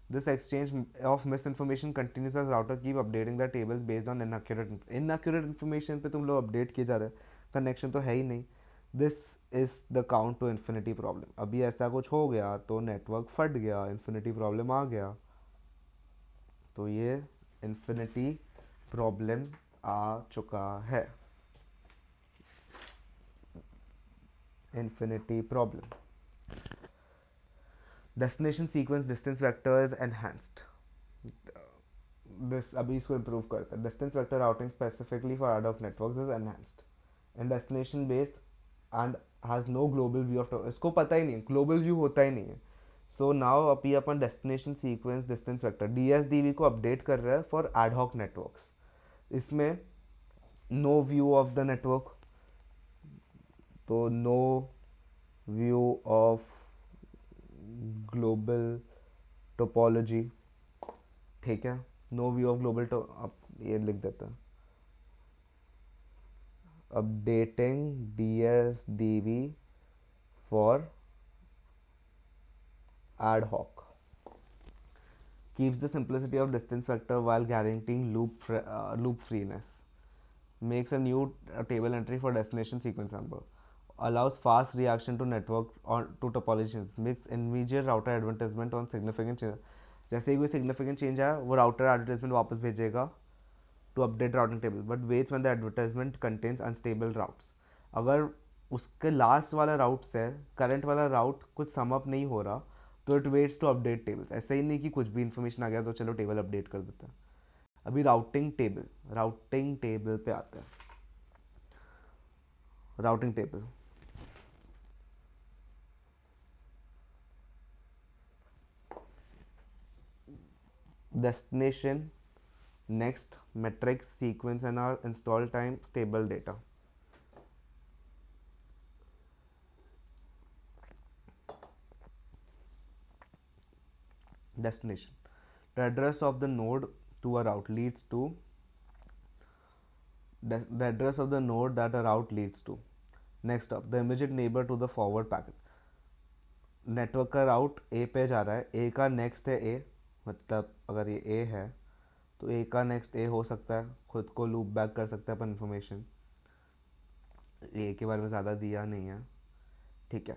This exchange of misinformation continues as router keep updating the tables based on inaccurate information पे तुम लोग update किए जा रहे हैं, connection तो है ही नहीं. This is the count to infinity problem. अभी ऐसा कुछ हो गया तो नेटवर्क फट गया, इन्फिनिटी प्रॉब्लम आ गया. तो ये इन्फिनिटी प्रॉब्लम आ चुका है. Infinity problem. Destination sequence distance vector is enhanced. This अभी इसको इम्प्रूव करता है. Distance vector routing specifically for ad hoc networks is enhanced and destination based and has no global view of. इसको पता ही नहीं, ग्लोबल व्यू होता ही नहीं है. सो नाउ अभी अपन destination sequence distance vector DSDV को अपडेट कर रहा है फॉर एडहॉक नेटवर्क्स. इसमें no view of the network, तो no view of global topology. ठीक है, नो व्यू ऑफ ग्लोबल अब ये लिख देता है. Updating DSDV for ad hoc keeps the simplicity of distance vector while guaranteeing loop freeness. Makes a new table entry for destination sequence number. Allows fast reaction to network or to topologies. Makes immediate router advertisement on significant change. जैसे ही कोई significant change आया वो router advertisement वापस भेजेगा to update routing table, but waits when the advertisement contains unstable routes. अगर उसके last वाला राउट से करंट वाला राउट कुछ सम अप नहीं हो रहा तो it waits to update tables. ऐसे ही नहीं कि कुछ भी इन्फॉर्मेशन आ गया तो चलो टेबल अपडेट कर देते हैं. अभी राउटिंग टेबल पे आते हैं. Routing table. destination, next, metrics, sequence and our install time, stable data. Destination. The address of the node to a route leads to the address of the node that a route leads to. Next up, the immediate neighbor to the forward packet. Network का राउट ए पे जा रहा है, ए का next है ए, मतलब अगर ये ए है तो ए का नेक्स्ट ए हो सकता है, खुद को लूप बैक कर सकता है अपन इन्फॉर्मेशन. ए के बारे में ज़्यादा दिया नहीं है. ठीक है,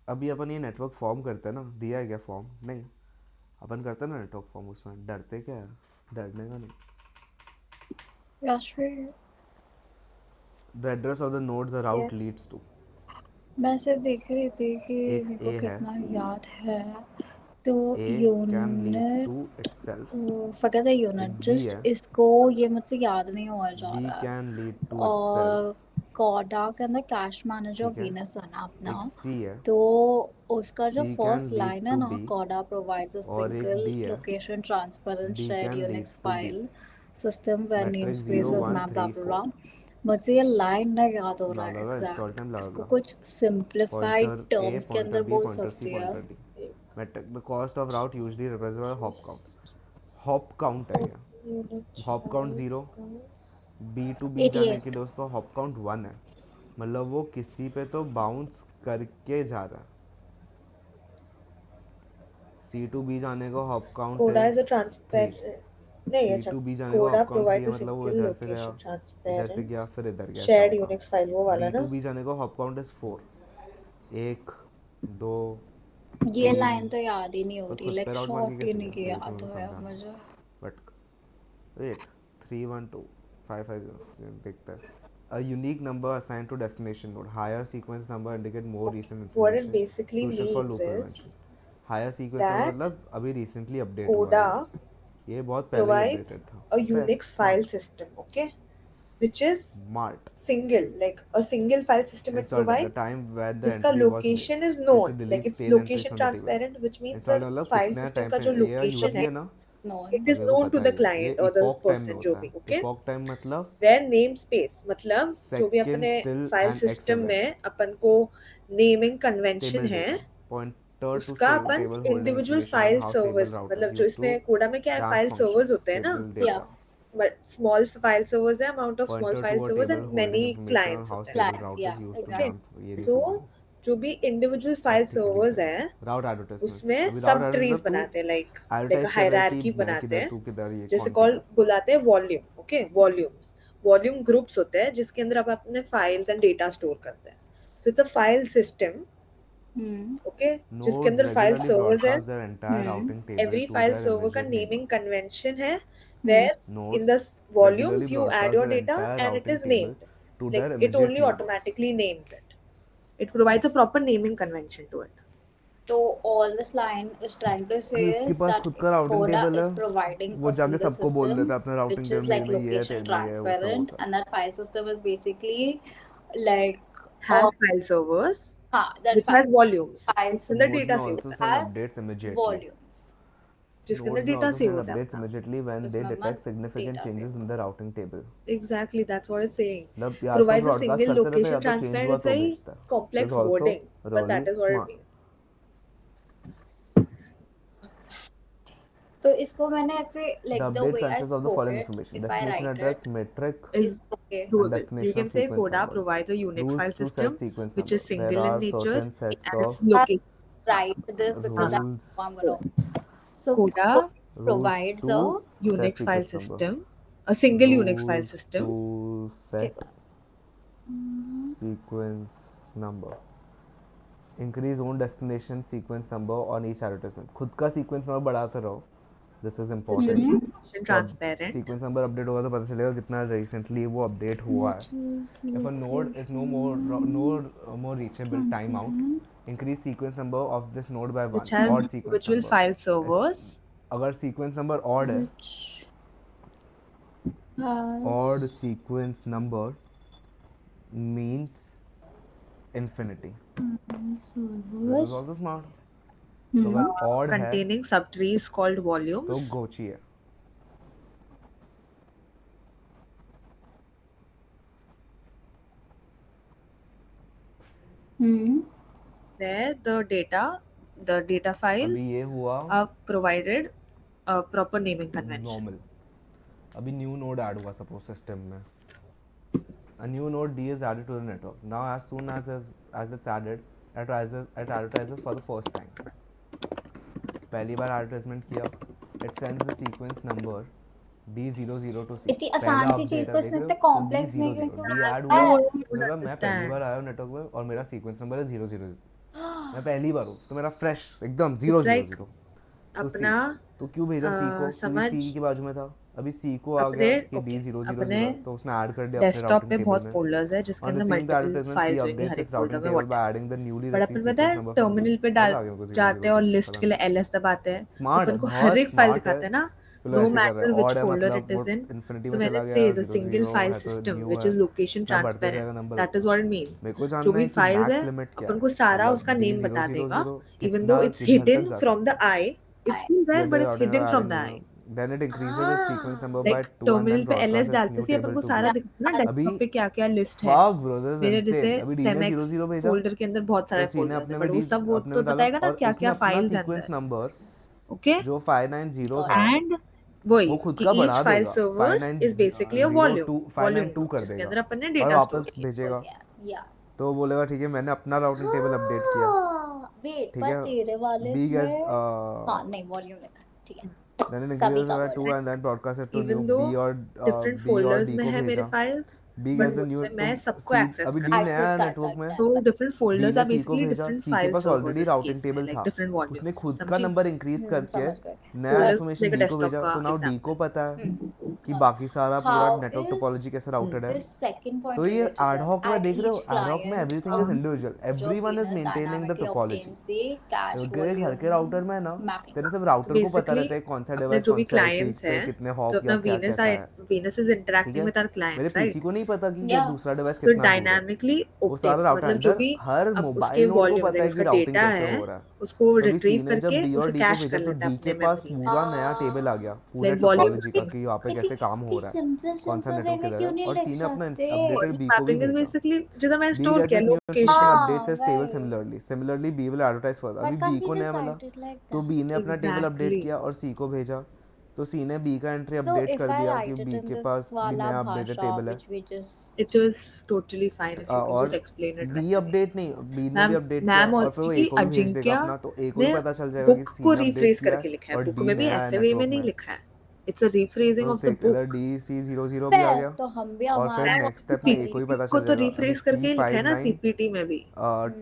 अभी अपन ये नेटवर्क फॉर्म करते हैं ना, दिया है क्या फॉर्म? नहीं, अपन करते हैं ना नेटवर्क फॉर्म. उसमें डरते क्या है, डरने का नहीं. The address of the nodes the route leads to. मैं से देख रही थी कि एक मेरे को ए है, कितना याद है. तो A can lead unit, to itself. Forget the एक यूनिट, बी जस्ट है, इसको ये मुझसे याद नहीं हुआ जा बी रहा है. कैन लीड टू और इटसेल्फ. कॉडा के अंदर कैश मैनेजर ठीक है, वीनस है ना अपना. एक सी है, तो उसका जो C can first lead line है टू ना, बी. कॉडा प्रोवाइड्स अ और एक सिंगल डी है, location transparent D shared can lead Unix to B. File system where name matrix space zero is one map blah three blah four. Blah. मुझे ये line ना याद हो रहा है ला इंस्टॉल टाइम एग्जैक्ट. इसको ला. कुछ सिंप्लीफाइड पॉइंटर ए, टर्म्स के पॉइंटर अंदर बी, बोल पॉइंटर सी, सकती है. Pointer D. Metric the cost of route usually represent by hop count. Hop count है ये. Hop count zero. B to B जाने के 88. लिए उसका हॉप काउंट वन है, मतलब वो किसी पे तो बाउंस करके जा रहा है. सी टू बी जाने का hop count Coda is is a 3. transparent. नहीं सी अच्छा. टू बी जाने का Coda हॉप काउंट 3 provides है, a मतलब वो single इधर से गया, location इधर से transparent गया, फिर इधर गया, ऐसा shared होगा. Unix file वो वाला बी टू ना. बी जाने का हॉप काउंट इज 4. एक, दो, ये 3. लाइन तो याद ही नहीं हो तो रही, खुद पे लाइक राउट मार के शॉर्ट ही कैसे नहीं गया, की वही तो याद मैं हो समझा नहीं. मुझे. बट वेट, 312 550 देखते हैं. A unique number assigned to destination node. Higher sequence number indicate more Okay. recent What it information. basically Crucial for means loop prevention. is higher sequence का that मतलब अभी रिसेंटली अपडेट हुआ है Coda ये बहुत पहले ही provides अपडेटेड था. a fair, Unix file smart. system, okay, which is smart. single, like a single file system it installed the provides, time where the जिसका entry was made. location is used known, to like delete it's stale entries location from the table. transparent, which means the installed मतलब file कितने system time का पे जो ये location usually है है ना, नॉन. it is मेरे को known to पता है the ये client or the epoch time में person जो होता भी, है. okay. इपॉक टाइम मतलब where namespace मतलब जो भी सेकेंड अपने still file and X system alert. में अपन को नेमिंग कन्वेंशन स्टेबल है, डेटा. पॉइंटर टू उसका अपन table holding individual information on file how stable servers, routers मतलब जो यूज टू इसमें कोडा में क्या है, डार्क फाइल फंक्शन. सर्वर्स होते हैं ना. स्टेबल या डेटा. बट स्मॉल फाइल सर्वर्स है, amount of small Pointer file to a servers table and holding many information on clients how होते हैं. stable क्लाइंट्स, route या is used to okay, exact. dump. ये तो recent वाला. जो भी इंडिविजुअल फाइल सर्वर्स हैं राउट एडवर्टाइजमेंट उसमें अभी राउट सब ट्रीज एडवर्टाइजमेंट बनाते हैं, लाइक एडवर्टाइज कर रहा है हायरार्की कि मैं बनाते किधर हैं, तू किधर ये जैसे कौन कॉल किधर बुलाते हैं वॉल्यूम, ओके, वॉल्यूम ग्रुप्स होते हैं जिसके अंदर आप अपने फाइल्स एंड डेटा स्टोर करते हैं। So it's a file system, hmm okay, जिसके नोड्स अंदर फाइल रेगुलरली सर्वर्स है। Broadcast their entire hmm routing table every two file there server का इमीडिएट नेमिंग नेबर्स कन्वेंशन है, हम्म where in the nodes regularly volumes you add broadcast your their data entire and it routing is table named, to like their it immediate only neighbors. automatically names it. It provides a proper naming convention to it. So all this line is trying to say इसके is pass that खुद का routing Coda table है, is providing वो a जाके single सबको बोल system देता है अपना routing which is table like में ये है, location तेरे में ये है, वो सब transparent, and that file system is basically like Has file servers that which has volumes, files जिसके अंदर Nodes data may save also होता है, send has updates immediately. volumes जिसके अंदर Nodes may data also save send होता है updates अपना। immediately when they उसमें अपना detect significant data changes save in the routing table. Exactly, that's what it's saying. मतलब या तो Provides a ब्रॉडकास्ट single करते रहता है या location तो चेंज transparent. हुआ It's तो very भेजता है. This complex also wording, but really that is what it smart. means. तो इसको मैंने ऐसे The like the update way I consists of the spoke following it, information: if I destination write address, it, metric, Is okay. and doable. You destination can say sequence Coda number. provides a Unix Rules file to system set sequence which number. is There single in are nature certain sets and of it's located. Write this because that's rules, how I'm gonna. So Coda rules provides to a set Unix file sequence number. system, a single Unix file Rules system. to set sequence number. Increase own destination sequence number on each advertisement. खुद का sequence number बढ़ाते रहो. This is Which is important. location transparent. Sequence number update होगा तो पता चलेगा कितना recently वो अपडेट हुआ है. If a node is no more reachable, timeout. Increase sequence number of this node by Which 1. has Odd sequence individual number. file servers. अगर sequence number odd है, odd sequence number means infinity. This is also smart. तो अगर odd है containing subtrees called तो volumes. गोची है. Where the data files अभी ये हुआ are provided a proper naming convention. Normal. अभी न्यू नोड ऐड हुआ सपोज सिस्टम में. A new node D is added to the network. Now as soon as it's added, it advertises for the first time. पहली बार advertisement किया, it sends the sequence number D00 to C. इतनी आसान सी चीज को इसने इतने complex में क्यों D ऐड I हुआ. don't मतलब मैं पहली understand. बार आया हूँ नेटवर्क में और मेरा सीक्वेंस नंबर है 000. मैं पहली बार हूँ तो मेरा फ्रेश एकदम 000. like तो C, अपना तो क्यों भेजा C को, क्योंकि समझ C के बाजू में था. अभी C को आ अपने गया कि okay, D000 अपने तो उसने ऐड कर दिया अपने डेस्कटॉप राउटिंग पे टेबल बहुत में. फोल्डर्स है जिसके On अंदर receiving the multiple advertisement, C files होंगी updates हर एक its फोल्डर routing में table by whatever. adding the newly but received अपन पता sequence है number from टर्मिनल D. पे डाल मजा आ गया मुझे जाते हैं और लिस्ट के लिए एलएस दबाते हैं तो स्मार्ट है, अपन को हर बहुत एक फाइल स्मार्ट है. दिखाते हैं ना, तो no ऐसे कर रहा matter है. which ऑड है folder मतलब it वो is in. इन्फिनिटी So में when चला it गया, says a 0 single 0 file है तो system न्यू which है, is location इतना बढ़ते जाएगा transparent, number. that is what it means. मेरे को जो जानना भी है कि फाइल्स है मैक्स लिमिट क्या अपन है. को सारा मतलब उसका नेम बता देगा, D000 even though कितना it's किधर तक hidden जा from सकता the है. eye. It's still C there but updates it's routing hidden by from adding the new eye. node. Then it increases its sequence number by like 2 and terminal then पे LS broadcasts its डालते new से अपन table को to सारा B. दिखता ना अभी desktop पे क्या क्या लिस्ट है. fuck bro, this is मेरे जैसे insane. अभी D ने सेमेक्स 00 भेजा फोल्डर के अंदर बहुत तो सारे C ने फोल्डर्स अपने हैं में बट वो सब वो अपने तो में डाला बताएगा ना और क्या उसने क्या अपना फाइल्स सीक्वेंस अंदर. नंबर ओके जो 590 था एंड वो वही खुद कि का ईच बढ़ा फाइल देगा. Server is basically a volume 592 कर जिसके देगा अंदर अपन ने और डेटा स्टोर वापस किया. भेजेगा. या तो वो बोलेगा ठीक है मैंने अपना राउटिंग टेबल अपडेट किया. वेट ठीक पर है. तेरे वाले Big as में हाँ नहीं वॉल्यूम लिखा है, ठीक है then it सभी increases का by word 2 and then broadcast it to new even though B और डिफरेंट B और फोल्डर्स D में को है मेरे भेजा. Files B but as a new मैं तो सबको C एक्सेस अभी कर D सकता नया एक्सेस है कर नेटवर्क में. सकता है तो डिफरेंट D फोल्डर्स ने आर C को बेसिकली भेजा. डिफरेंट C के फाइल पास सर्वर्स ऑलरेडी इस राउटिंग केस में टेबल लाइक था. डिफरेंट उसने वॉल्यूम्स. खुद का समझी? नंबर इंक्रीज करके समझ गए नया फोल्डर्स इन्फॉर्मेशन लाइक D को डेस्कटॉप भेजा. का तो नाउ D को एग्जांपल. पता है कि बाकी सारा पूरा How नेटवर्क is टोपोलॉजी कैसे राउटेड है. this second point तो ये related to that? एडहॉक में At देख रहे हो, each एडहॉक में client, एवरीथिंग इज इंडिविजुअल, जो everyone is Venus maintaining the dynamically topology. obtains the cache तेरे घर के volume राउटर में है ना, mapping. तेरे सिर्फ तो राउटर को पता बेसिकली रहता है कौन सा अपने डिवाइस जो कौन भी सा है, पीक क्लाइंट्स पे हैं कितने तो हॉप अपना या क्या कैसा है. वीनस इज ठीक इंटरेक्टिंग है. विद आवर मेरे क्लाइंट पीसी राइट. को नहीं पता कि ये Yeah. दूसरा डिवाइस तो कितना दूर है. डायनामिकली वो सारा ओप्टेक्स राउटर मतलब जो अंदर भी हर अब मोबाइल उसके नोड को वॉल्यूम्स पता लाइक है कि उसका राउटिंग डेटा कैसे है हो रहा है. उसको तो अभी रिट्रीव सी ने जब करके बी और उसे डी को कैश भेजा कर तो लेता है डी के अपने पास मेमोरी में. पूरा नया टेबल आ गया पूरे लाइक वॉल्यूम टोपोलॉजी का कि यहाँ पे कैसे काम हो रहा है, सिंपल कौन सा सिंपल वे नेटवर्क में किधर है. क्यों नहीं और लिख सी ने अपना सकते? अपडेटेड बी को भी मैपिंग इज भेजा. बेसिकली जितना मैंने B स्टोर gets किया this new information location. updates its table Right. similarly B will advertise further. Why अभी B can't we को just नया मिला write it like तो that? B ने अपना टेबल अपडेट Exactly. किया और C को भेजा. तो सी ने बी का एंट्री So अपडेट if कर I दिया कि write it बी in के this पास भी wala नया अपडेटेड bhasha, टेबल है। which we just It was totally fine if you can just और explain it बी वैसे भी. अपडेट नहीं, बी ने भी मैम अपडेट किया मैम और फिर वो ए क्योंकि को भी भेज देगा अजिंक्य अपना, तो ए को भी ने पता चल जाएगा कि बुक सी को ने अपडेट रिफ्रेज किया करके है लिखा है, और बुक डी में भी नया है ऐसे वे में नेटवर्क नहीं में। लिखा है. इट्स अ रिफ्रेजिंग तो ऑफ द देख इधर बुक. DC00 भी आ fair, गया तो हम भी और फिर हमारा नेक्स्ट स्टेप में ए को भी पता को चल तो जाएगा। अभी रिफ्रेज करके ही लिखा है ना C59 पीपीटी में भी.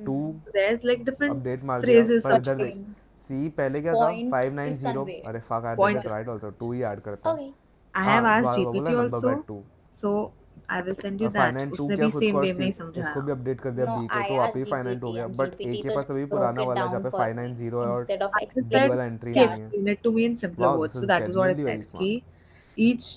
2 there is like different update मार दिया, phrases पर इधर देख something सी पहले क्या था point is 590। conveyed. अरे fuck, I did point. That right also, 2 he add करता है। Okay. I have हाँ asked वो बोला GPT number also, bed 2। so I will send you that. 592 उसने क्या भी खुद को, सेम और वे में सी ही इसको समझाया. भी अपडेट कर दिया No, बी को, I तो वापस asked 592 हो GPT गया। and बट ए GPT के just पास अभी broke पुराना it वाला है जहाँ down पे for me 590 है और instead of I just D said वाला एंट्री कि नहीं है। explain it to me in simpler wow, words. This So is that is what it genuinely very said smart. कि each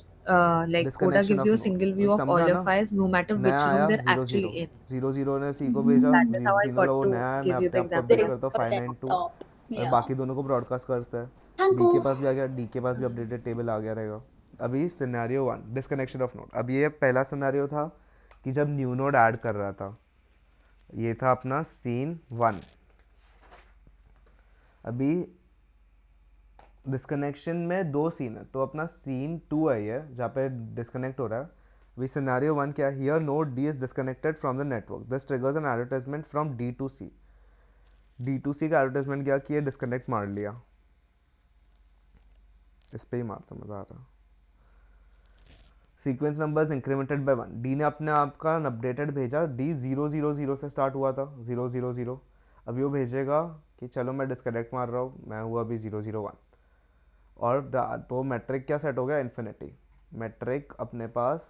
like Coda disconnection gives of you a node, single view of all समझा your ना। files no matter which नया room आया they're 00, actually in. 00 ने सी को भेजा, That is how I सी ने बोला got वो to नया है, मैं give you अपने the आप को example. अपडेट this करता हूँ for 592 top. और Yeah. बाकी दोनों को ब्रॉडकास्ट करता है। Thank बी के you. पास भी आ गया, डी के पास भी अपडेटेड टेबल आ गया रहेगा। अभी सिनेरियो 1, डिस्कनेक्शन ऑफ नोड। अब ये पहला सिनेरियो था कि जब न्यू नोड ऐड कर रहा था, ये था अपना सीन 1। अभी डिस्कनेक्शन में 2 सीन है, तो अपना सीन 2 है ये जहाँ पे डिस्कनेक्ट हो रहा है। वी सिनेरियो 1 क्या है, here node D is disconnected from the network, this triggers an advertisement from D to C. D to C का एडवर्टाइजमेंट क्या कि ये डिस्कनेक्ट मार लिया, इस पे ही मारता, मज़ा आ रहा। Sequence numbers incremented by 1, D ने अपने आप का अपडेटेड भेजा, डी 000 से स्टार्ट हुआ था 000। अभी वो भेजेगा कि चलो मैं डिस्कनेक्ट मार रहा हूँ, मैं हुआ अभी 001 और तो मैट्रिक क्या सेट हो गया, इन्फिनिटी। मैट्रिक अपने पास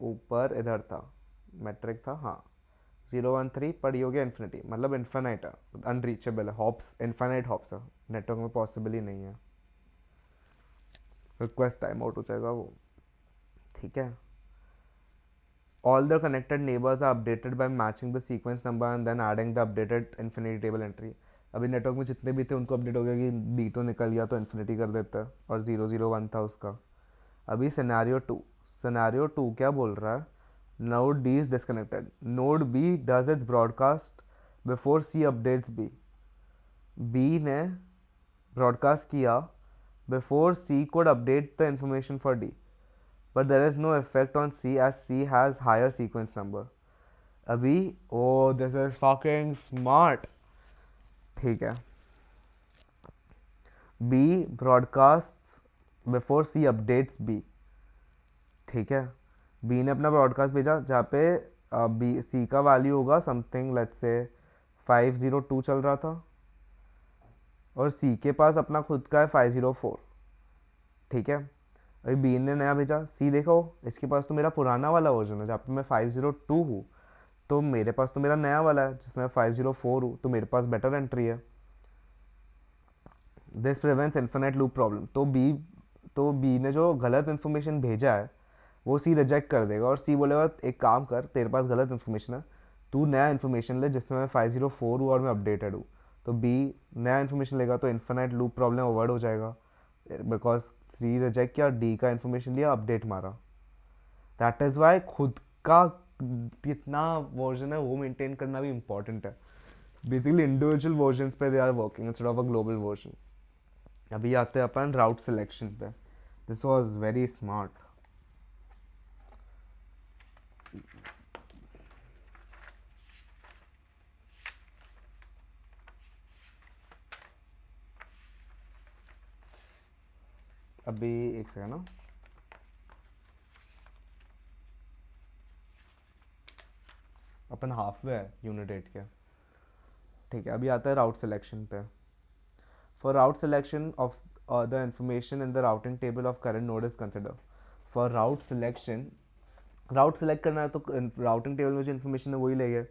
ऊपर इधर था, मैट्रिक था हाँ 013, पर ये हो गया इन्फिनिटी, मतलब इन्फिनाइट है, अनरीचेबल है, हॉप्स इन्फिनाइट हॉप्स है, नेटवर्क में पॉसिबल ही नहीं है। रिक्वेस्ट टाइम आउट हो जाएगा वो, ठीक है। All the connected neighbors are updated by matching the sequence number and then adding the updated infinity table entry. अभी नेटवर्क में जितने भी थे उनको अपडेट हो गया कि डी तो निकल गया तो इन्फिनिटी कर देता है और 001 था उसका। अभी सिनेरियो टू क्या बोल रहा है, node D is disconnected, node B does its broadcast before C updates B. B ने ब्रॉडकास्ट किया before C could update the information for D, but there is no effect on C as C has higher sequence number. अभी oh this is fucking smart, ठीक है। B broadcasts before C updates B, ठीक है। B ने अपना broadcast भेजा जहाँ पे B C का वैल्यू होगा समथिंग लेट्स से 502 चल रहा था और C के पास अपना खुद का है 504, ठीक है। अभी बी ने नया भेजा, सी देखो इसके पास तो मेरा पुराना वाला वर्जन है जहाँ पे मैं 502 हूँ, तो मेरे पास तो मेरा नया वाला है जिसमें 504 हूँ, तो मेरे पास बेटर एंट्री है। This prevents infinite loop problem. तो बी ने जो गलत इन्फॉर्मेशन भेजा है वो सी रिजेक्ट कर देगा और सी बोलेगा एक काम कर, तेरे पास गलत इन्फॉर्मेशन है, तू नया इन्फॉर्मेशन ले जिसमें मैं 504 हूँ और मैं अपडेटेड हूँ। तो बी नया इन्फॉर्मेशन लेगा तो इन्फिनिट लूप प्रॉब्लम अवॉइड हो जाएगा बिकॉज सी रिजेक्ट किया, डी का इन्फॉर्मेशन लिया, अपडेट मारा। दैट इज़ वाई खुद का कितना वर्जन है वो मेंटेन करना भी इम्पॉर्टेंट है। बेसिकली इंडिविजुअल वर्जन्स पे they are working instead of a global version. अभी आते हैं अपन राउट सिलेक्शन पे। This was very smart. अभी एक सेकंड ना, अपन हाफ वे है यूनिट 8 के, ठीक है। अभी आता है राउट सिलेक्शन पे। For route selection of the information in the routing table of current node is consider. For route selection, route select करना है तो राउटिंग टेबल में जो इन्फॉर्मेशन है वही लेंगे,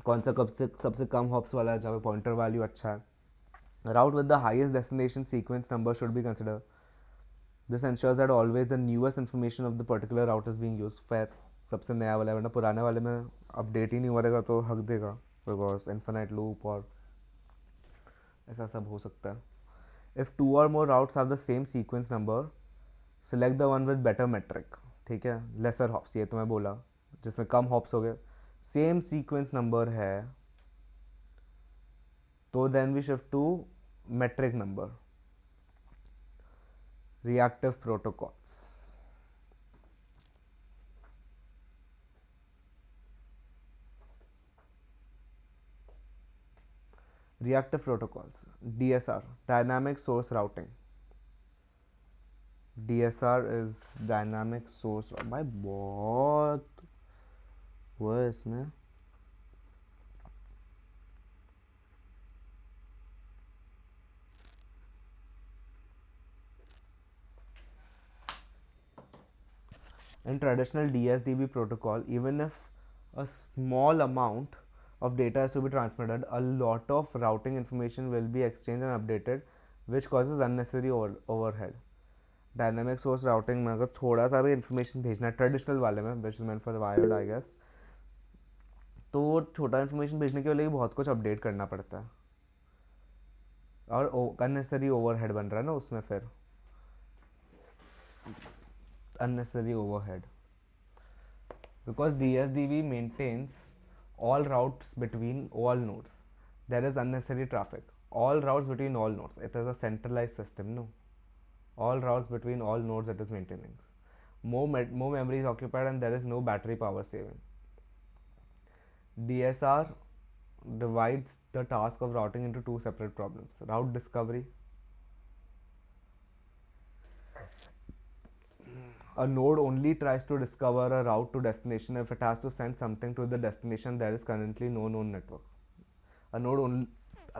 कौन सा कब से सबसे कम हॉप्स वाला है जहाँ पे पॉइंटर वैल्यू अच्छा है। Route with the highest destination sequence number should be considered. This ensures that always the newest information of the particular route is being used. Fair, सबसे नया वाला है, वरना पुराने वाले में अपडेट ही नहीं हो रहेगा तो हक देगा बिकॉज इन्फिनाइट लूप और ऐसा सब हो सकता है। If two or more routes have the same sequence number, select the one with better metric, ठीक है। lesser hops, ये तो मैं बोला जिसमें कम hops हो गए, सेम सीक्वेंस नंबर है तो then we shift to metric number. Reactive protocols. Reactive protocols. DSR, dynamic source routing. DSR is dynamic source. भाई बहुत वो है इसमें. In traditional DSDB protocol, even if a small amount of data is to be transmitted, a lot of routing information will be exchanged and updated, which causes unnecessary overhead. Dynamic source routing में अगर थोड़ा सा भी information भेजना है traditional वाले में, which is meant for wired I guess, तो छोटा इन्फॉर्मेशन भेजने के लिए बहुत कुछ अपडेट करना पड़ता है और अननेसेसरी ओवरहेड बन रहा है ना उसमें, फिर unnecessary overhead because DSDB maintains all routes between all nodes. There is unnecessary traffic. All routes between all nodes. It is a centralized system, no? All routes between all nodes it is maintaining. More memory is occupied and there is no battery power saving. DSR divides the task of routing into two separate problems. Route discovery. A node only tries to discover a route to destination if it has to send something to the destination there is currently no known network. A node only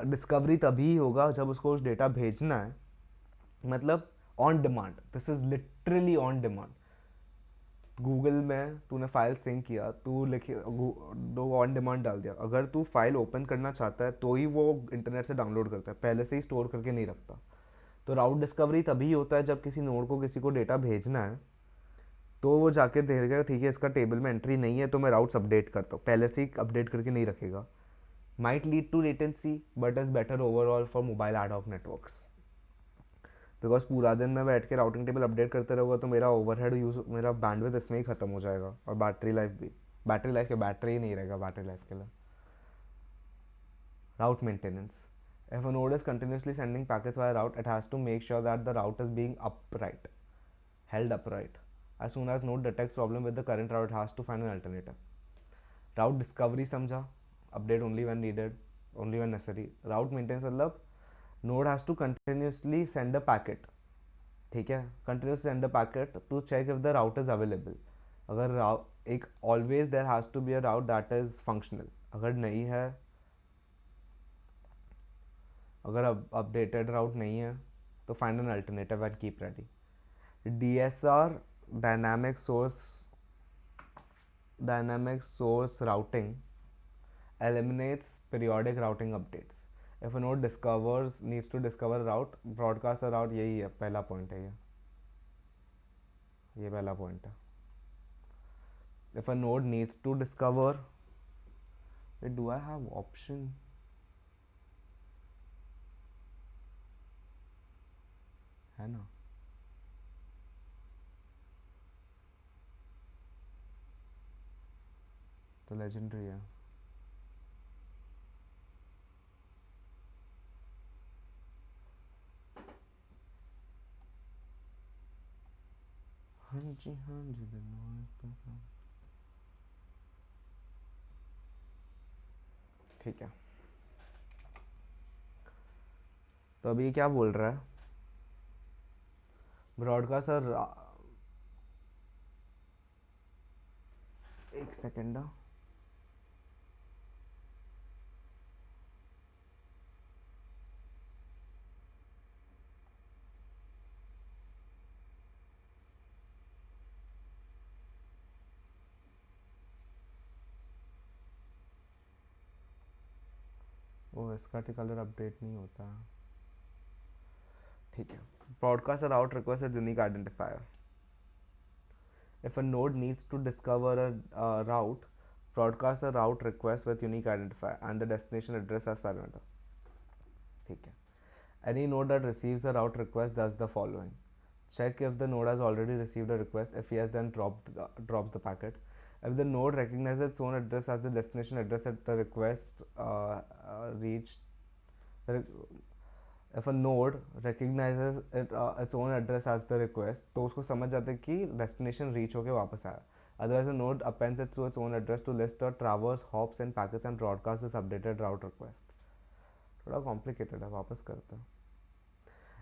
discovery तभी होगा जब उसको उस data भेजना है, मतलब on demand. This is literally on demand. Google में तूने फाइल सिंक किया, तू लिखे दो ऑन डिमांड डाल दिया. अगर तू फाइल ओपन करना चाहता है तो ही वो इंटरनेट से डाउनलोड करता है, पहले से ही स्टोर करके नहीं रखता. तो राउट डिस्कवरी तभी होता है जब किसी नोड को किसी को डेटा भेजना है, तो वो जाके देखेगा ठीक है इसका टेबल में एंट्री नहीं है तो मैं राउट्स अपडेट करता हूँ, पहले से ही अपडेट करके नहीं रखेगा. Might lead to latency but is better overall for mobile ad hoc networks. Because पूरा दिन मैं बैठ के राउटिंग टेबल अपडेट करते रहूँगा तो मेरा ओवरहेड यूज़, मेरा बैंडविड्थ इसमें ही ख़त्म हो जाएगा और बैटरी लाइफ भी. बैटरी ही नहीं रहेगा बैटरी लाइफ के लिए. Route maintenance. If a node is continuously sending packets via route, it has to make sure that the route is being held upright. As soon as node detects problem with the current route, it has to find an alternative. Route discovery समझा, update only when needed, only when necessary. Route maintenance मतलब node has to continuously send a packet. ठीक है, continuously send a packet to check if the route is available. अगर एक always there has to be a route that is functional. अगर नहीं है, अगर updated राउट नहीं है तो find an alternative and keep ready. DSR dynamic source routing eliminates periodic routing updates. If a node needs to discover a route, broadcast a route. यही है पहला पॉइंट है, ये पहला पॉइंट है. If a node needs to discover, wait, do I have option? है ना, तो लेजेंडरी है. हाँ जी ठीक है. तो अभी क्या बोल रहा है ब्रॉडकास्टर. एक सेकेंड. वो इसका कलर अपडेट नहीं होता. ठीक है. Broadcast route request a unique identifier. If a node needs to discover a route, broadcast a route request with unique identifier and the destination address as parameter. ठीक है. Any node that receives a route request does the following. Check if the node has already received a request. If yes, then drops the packet. If the node recognizes its own address as the destination address at the request reached, if a node recognizes its own address as the request, तो उसको समझ जाता है कि destination reach होके वापस आया. Otherwise a node appends it to its own address to list the traverse hops and packets and broadcast this updated route request. थोड़ा कॉम्प्लिकेटेड है, वापस करते हैं.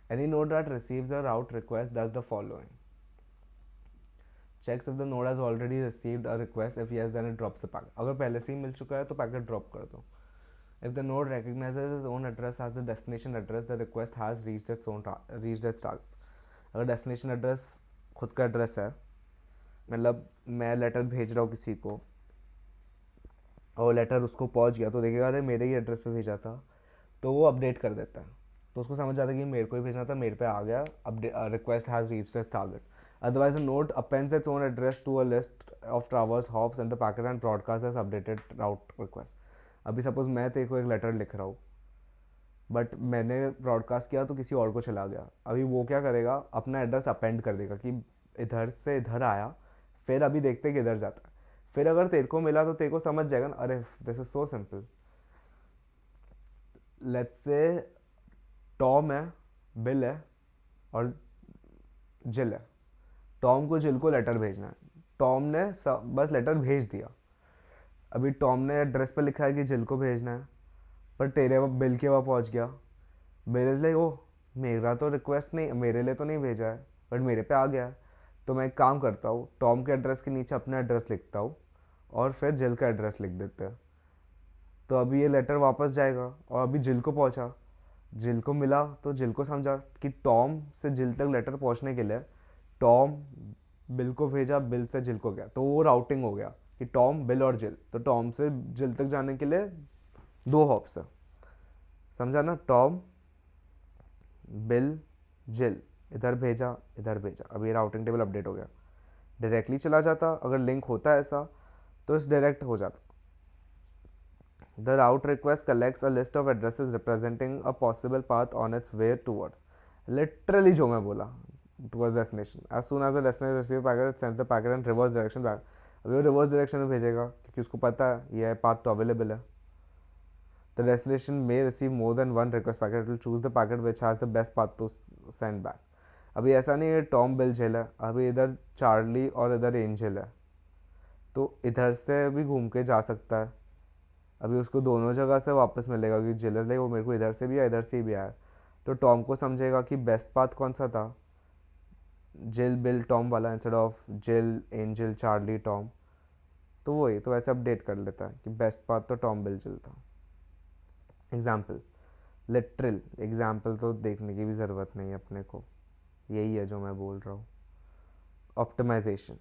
Any node that receives a route request does the following: checks if the node has already received a request. If yes, then it drops the packet. अगर पहले से ही मिल चुका है तो पैकेट ड्रॉप कर दो. If the node recognizes its own address as the destination address, the request has reached its target. अगर destination address खुद का एड्रेस है, मतलब मैं लेटर भेज रहा हूँ किसी को और लेटर उसको पहुँच गया, तो देखेगा अरे मेरे ही एड्रेस पे भेजा था, तो वो अपडेट कर देता है. तो उसको समझ आता है कि मेरे को ही भेजना था, मेरे पे आ गया, request has reached it's target. Otherwise, a node appends its own address to a list of traversed hops and the packet and broadcasts as updated route request. अभी सपोज मैं तेरे को एक लेटर लिख रहा हूँ, बट मैंने ब्रॉडकास्ट किया तो किसी और को चला गया. अभी वो क्या करेगा, अपना एड्रेस अपेंड कर देगा कि इधर से इधर आया, फिर अभी देखते कि इधर जाता है. फिर अगर तेरे को मिला तो तेरे को समझ जाएगा ना, अरे this is so simple. Let's say Tom है, बिल है और जिल है. टॉम को जिल को लेटर भेजना है. टॉम ने बस लेटर भेज दिया. अभी टॉम ने एड्रेस पे लिखा है कि जिल को भेजना है, पर तेरे बिल के वहाँ पहुँच गया. बिल इज लाइक, ओ मेरा तो रिक्वेस्ट नहीं, मेरे लिए तो नहीं भेजा है, बट मेरे पे आ गया है. तो मैं एक काम करता हूँ, टॉम के एड्रेस के नीचे अपना एड्रेस लिखता हूँ और फिर जिल का एड्रेस लिख देते हैं. तो अभी ये लेटर वापस जाएगा और अभी जिल को पहुँचा, जिल को मिला तो जिल को समझा कि टॉम से जिल तक लेटर पहुँचने के लिए टॉम बिल को भेजा, बिल से जिल को गया, तो वो राउटिंग हो गया कि टॉम, बिल और जिल. तो टॉम से जिल तक जाने के लिए 2 हॉप्स है, समझा ना. टॉम, बिल, जिल, इधर भेजा इधर भेजा. अब ये राउटिंग टेबल अपडेट हो गया. डायरेक्टली चला जाता, अगर लिंक होता है ऐसा तो इस डायरेक्ट हो जाता. The route request collects a list of addresses representing a possible path on its way towards. Literally जो मैं बोला, towards destination. As soon as the destination receives packet, it sends the packet in reverse direction back. अभी वो reverse direction में भेजेगा क्योंकि उसको पता है ये path तो available है. The destination may receive more than one request packet. It will choose the packet which has the best path to send back. अभी ऐसा नहीं है टॉम, बिल, जिल है, अभी इधर चार्ली और इधर एंजल है, तो इधर से भी घूम के जा सकता है. अभी उसको दोनों जगह से वापस मिलेगा क्योंकि जिल लाइक वो मेरे को इधर से भी आया इधर से भी आया. तो टॉम को समझेगा कि बेस्ट पाथ कौन सा था, जिल, बिल, टॉम वाला इंस्टेड ऑफ जिल, एंजल, चार्ली, टॉम. तो वही तो वैसे अपडेट कर लेता है कि बेस्ट पाथ तो टॉम, बिल, जिल था. एग्जाम्पल, लिटरल एग्जाम्पल तो देखने की भी ज़रूरत नहीं है अपने को, यही है जो मैं बोल रहा हूँ. Optimization,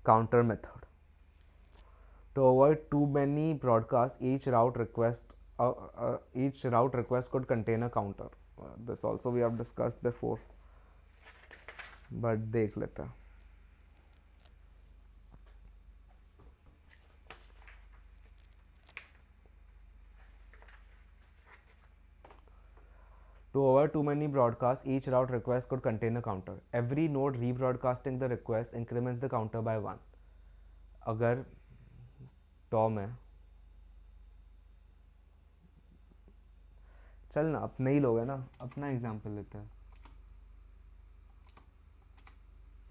counter method. To avoid too many broadcasts, each route request could contain a counter. This also we have discussed before, but देख लेते हैं. To avoid too many broadcasts, each route request could contain a counter. Every node rebroadcasting the request increments the counter by 1. अगर Tom है, चल ना अपने ही लोग है ना, अपना एग्जाम्पल लेते हैं.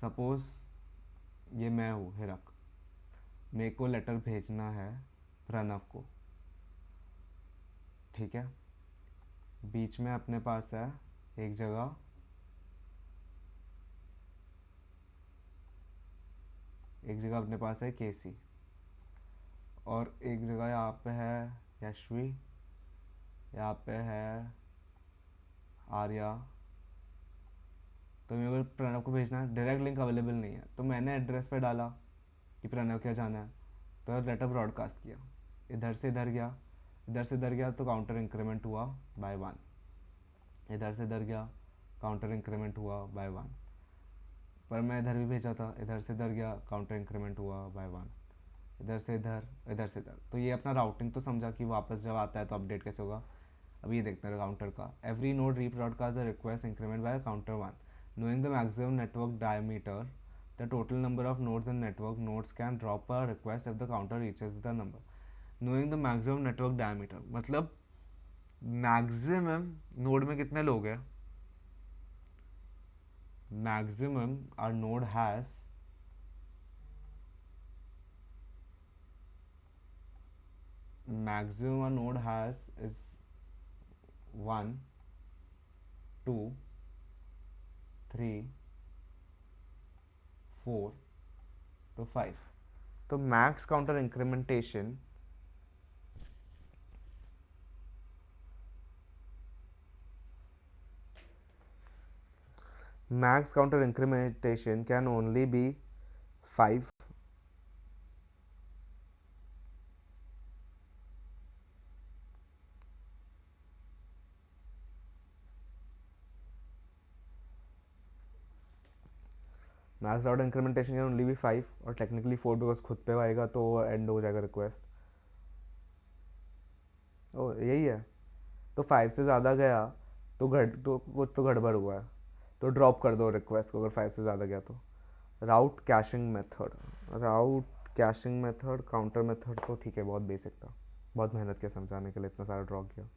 सपोज ये मैं हूँ हिरक, मेरे को लेटर भेजना है प्रणव को, ठीक है. बीच में अपने पास है एक जगह अपने पास है केसी, और एक जगह यहाँ पे है यशवी, यहाँ पे है आर्या. तो मेरे को प्रणव को भेजना है, डायरेक्ट लिंक अवेलेबल नहीं है, तो मैंने एड्रेस पे डाला कि प्रणव क्या जाना है, तो लेटर ब्रॉडकास्ट किया. इधर से इधर गया तो काउंटर इंक्रीमेंट हुआ बाय 1. इधर से इधर गया, काउंटर इंक्रीमेंट हुआ बाय 1. पर मैं इधर भी भेजा था, इधर से इधर गया, काउंटर इंक्रीमेंट हुआ बाय 1. इधर से इधर. तो ये अपना राउटिंग तो समझा कि वापस जब आता है तो अपडेट कैसे होगा. अभी ये देखते हैं काउंटर का. Every node rebroadcast the request increment by counter 1. Knowing the maximum network diameter, the total number of nodes in network nodes can drop a request if the counter reaches the number. Knowing the maximum network diameter मतलब maximum node में कितने लोग हैं? Maximum are node has maximum a node has is 1 2 3 4 तो 5. तो max counter incrementation can only be 5. Max out incrementation can only be 5 और technically 4 because खुद पे आएगा तो एंड हो जाएगा रिक्वेस्ट. ओ यही है. तो 5 से ज़्यादा गया तो कुछ तो गड़बड़ हुआ है, तो ड्रॉप कर दो रिक्वेस्ट को अगर 5 से ज़्यादा गया तो. राउट कैशिंग मेथड काउंटर मेथड तो ठीक है, बहुत बेसिक था, बहुत मेहनत किया समझाने के लिए, इतना सारा ड्रॉ किया.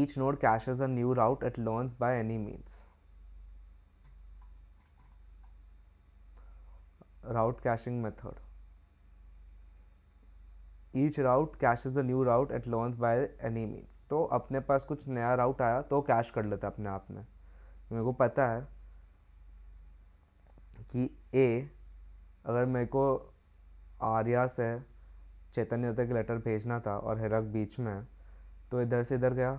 Each node caches a new route it learns by any means. route caching method. Each route caches the new route it learns by any means. तो अपने पास कुछ नया राउट आया तो कैश कर लेता है अपने आप में. मेरे को पता है कि ए अगर मेरे को आर्या से चैतन्य तक लेटर भेजना था और हिरक बीच में है, तो इधर से इधर गया,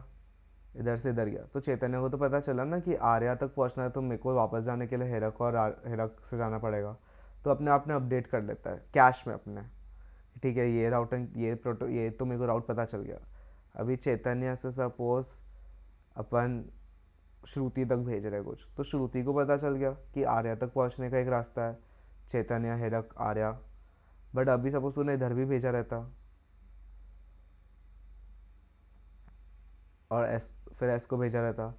इधर से इधर गया, तो चैतन्य को तो पता चला ना कि आर्या तक पहुंचना है, तो मेरे को वापस जाने के लिए हिरक से जाना पड़ेगा. तो अपने आप ने अपडेट कर लेता है कैश में अपने. ठीक है, ये राउटिंग ये तो मेरे को राउट पता चल गया. अभी चैतन्य से सपोज अपन श्रुति तक भेज रहे कुछ, तो श्रुति को पता चल गया कि आर्या तक पहुंचने का एक रास्ता है, चैतन्य हिरक आर्या. बट अभी सपोज तूने इधर भी भेजा रहता और फिर एस को भेजा रहता,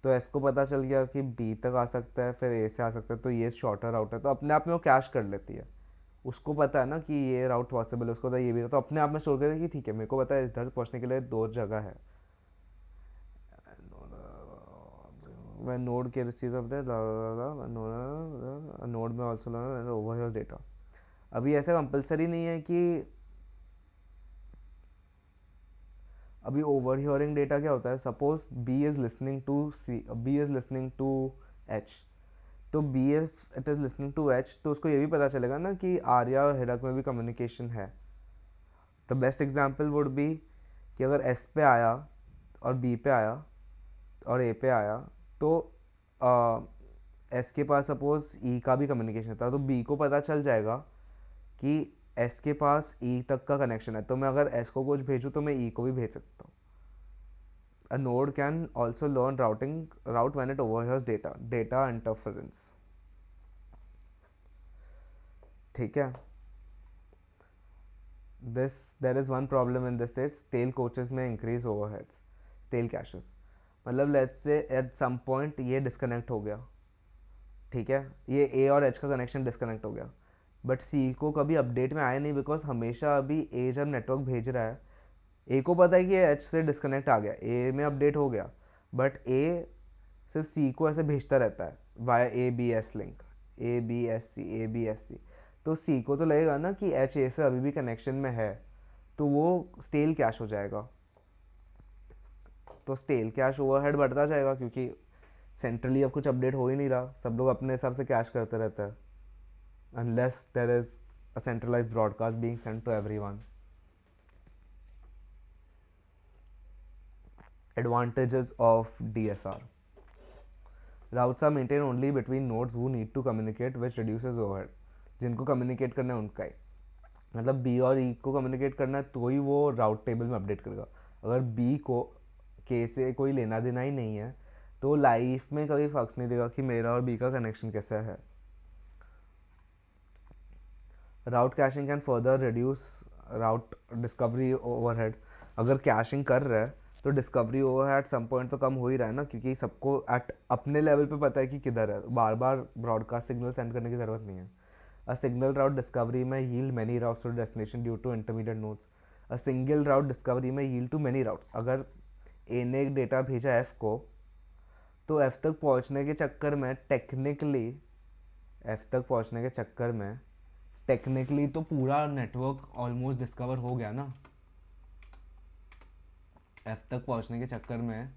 तो एस को पता चल गया कि बी तक आ सकता है, फिर ए से आ सकता है, तो ये शॉर्टर राउट है, तो अपने आप में वो कैश कर लेती है. उसको पता है ना कि ये राउट पॉसिबल है, उसको पता है ये भी है, तो अपने आप में स्टोर करेगा कि ठीक है, मेरे को पता है इधर पहुंचने के लिए 2 जगह है. when node के receive update node में also overhears data. अभी ऐसा कंपलसरी नहीं है कि अभी ओवरहियरिंग डेटा क्या होता है. Suppose B is listening to H, तो B if it is listening to H, तो उसको ये भी पता चलेगा ना कि आर्या और हिरक में भी कम्युनिकेशन है. The best example would be कि अगर एस पे आया और बी पे आया और ए पे आया, तो एस के पास सपोज ई का भी कम्युनिकेशन था, तो बी को पता चल जाएगा कि एस के पास ई तक का कनेक्शन है, तो मैं अगर एस को कुछ भेजूँ तो मैं ई को भी भेज सकता हूँ. A node can also learn route when it overhears data interference. ठीक है. There is one problem in this state. Stale coaches may increase overheads. Stale caches. मतलब let's say at some point ये डिस्कनेक्ट हो गया, ठीक है, ये ए और एच का कनेक्शन डिस्कनेक्ट हो गया, बट सी को कभी अपडेट में आया नहीं, बिकॉज हमेशा अभी ए जब नेटवर्क भेज रहा है, ए को पता है कि एच से डिस्कनेक्ट आ गया, ए में अपडेट हो गया, बट ए सिर्फ सी को ऐसे भेजता रहता है via A B S link, A B S C A B S C. तो सी को तो लगेगा ना कि एच ए से अभी भी कनेक्शन में है, तो वो स्टेल कैश हो जाएगा. तो स्टेल कैश ओवरहेड बढ़ता जाएगा क्योंकि सेंट्रली अब कुछ अपडेट हो ही नहीं रहा, सब लोग अपने हिसाब से कैश करते रहते हैं, unless there is a centralized broadcast being sent to everyone. Advantages of DSR. Routes are maintained only between nodes who need to communicate, which reduces overhead. जिनको कम्युनिकेट करना है उनका ही, मतलब बी और ई को कम्युनिकेट करना है तो ही वो राउट टेबल में अपडेट करेगा. अगर बी को के से कोई लेना देना ही नहीं है तो लाइफ में कभी फर्क नहीं देगा कि मेरा और बी का कनेक्शन कैसा है. Route caching can further reduce route discovery overhead. अगर कैशिंग कर रहा है तो डिस्कवरी ओवरहेड सम पॉइंट तो कम हो ही रहा है ना, क्योंकि सबको एट अपने लेवल पे पता है कि किधर है, बार बार ब्रॉडकास्ट सिग्नल सेंड करने की ज़रूरत नहीं है. अ सिग्नल राउट डिस्कवरी में yield many routes to destination due to intermediate nodes. A single route discovery में यील्ड टू मेनी राउट्स। अगर ए ने एक डेटा भेजा एफ को, तो एफ तक पहुंचने के चक्कर में टेक्निकली तो पूरा नेटवर्क ऑलमोस्ट डिस्कवर हो गया ना। एफ तक पहुंचने के चक्कर में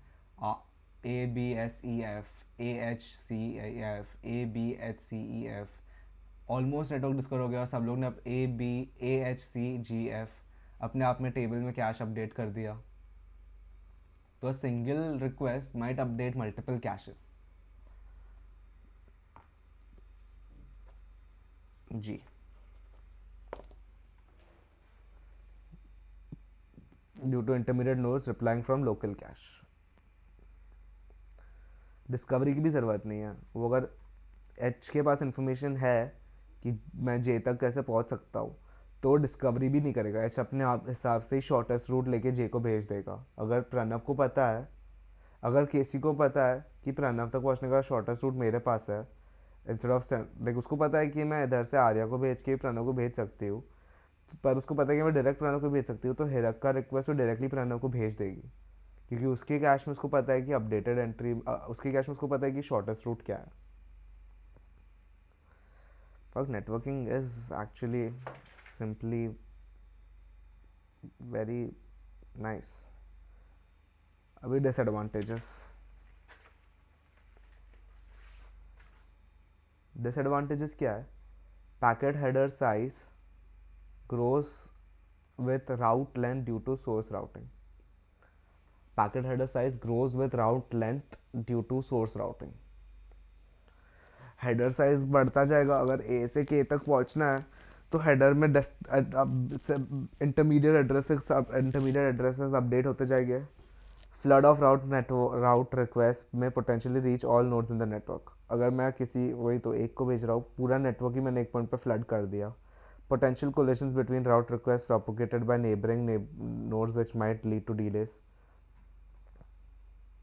A B S E F, A H C E F, A B H C E F, almost network discover हो गया और सब लोग ने अब ए एच सी जी एफ अपने आप में टेबल में कैश अपडेट कर दिया। तो a single request might update multiple caches. जी, due to intermediate nodes replying from local cache. Discovery की भी ज़रूरत नहीं है। वो अगर एच के पास इंफॉर्मेशन है कि मैं जे तक कैसे पहुंच सकता हूँ, तो डिस्कवरी भी नहीं करेगा। एच अपने आप हिसाब से ही शॉर्टेस्ट रूट लेके जे को भेज देगा। अगर प्रणव को पता है, अगर केसी को पता है कि प्रणव तक पहुंचने का शॉर्टेस्ट रूट मेरे पास है, इंस्टेड ऑफ लाइक उसको पता है कि मैं इधर से आर्या को भेज के प्रणव को भेज सकती हूँ, पर उसको पता है कि मैं डायरेक्ट प्रणव को भेज सकती हूँ, तो हिरक का रिक्वेस्ट वो डायरेक्टली प्रणव को भेज देगी, क्योंकि उसके कैश में उसको पता है कि अपडेटेड एंट्री, उसके कैश में उसको पता है कि शॉर्टेस्ट रूट क्या है। Fuck, networking is actually simply very nice. अभी डिसएडवांटेजेस क्या है? Packet header size grows with route length due to source routing. Packet header size grows with route length due to source routing. Header size बढ़ता जाएगा। अगर ए से के तक पहुंचना है तो हेडर में इंटरमीडिएट एड्रेसेस अपडेट होते जाएंगे। फ्लड ऑफ राउट रिक्वेस्ट में potentially reach all nodes in the network. अगर मैं किसी वही तो एक को भेज रहा हूँ, पूरा नेटवर्क ही मैंने एक पॉइंट पे फ्लड कर दिया। Potential collisions between route request propagated by neighbouring nodes which might lead to delays.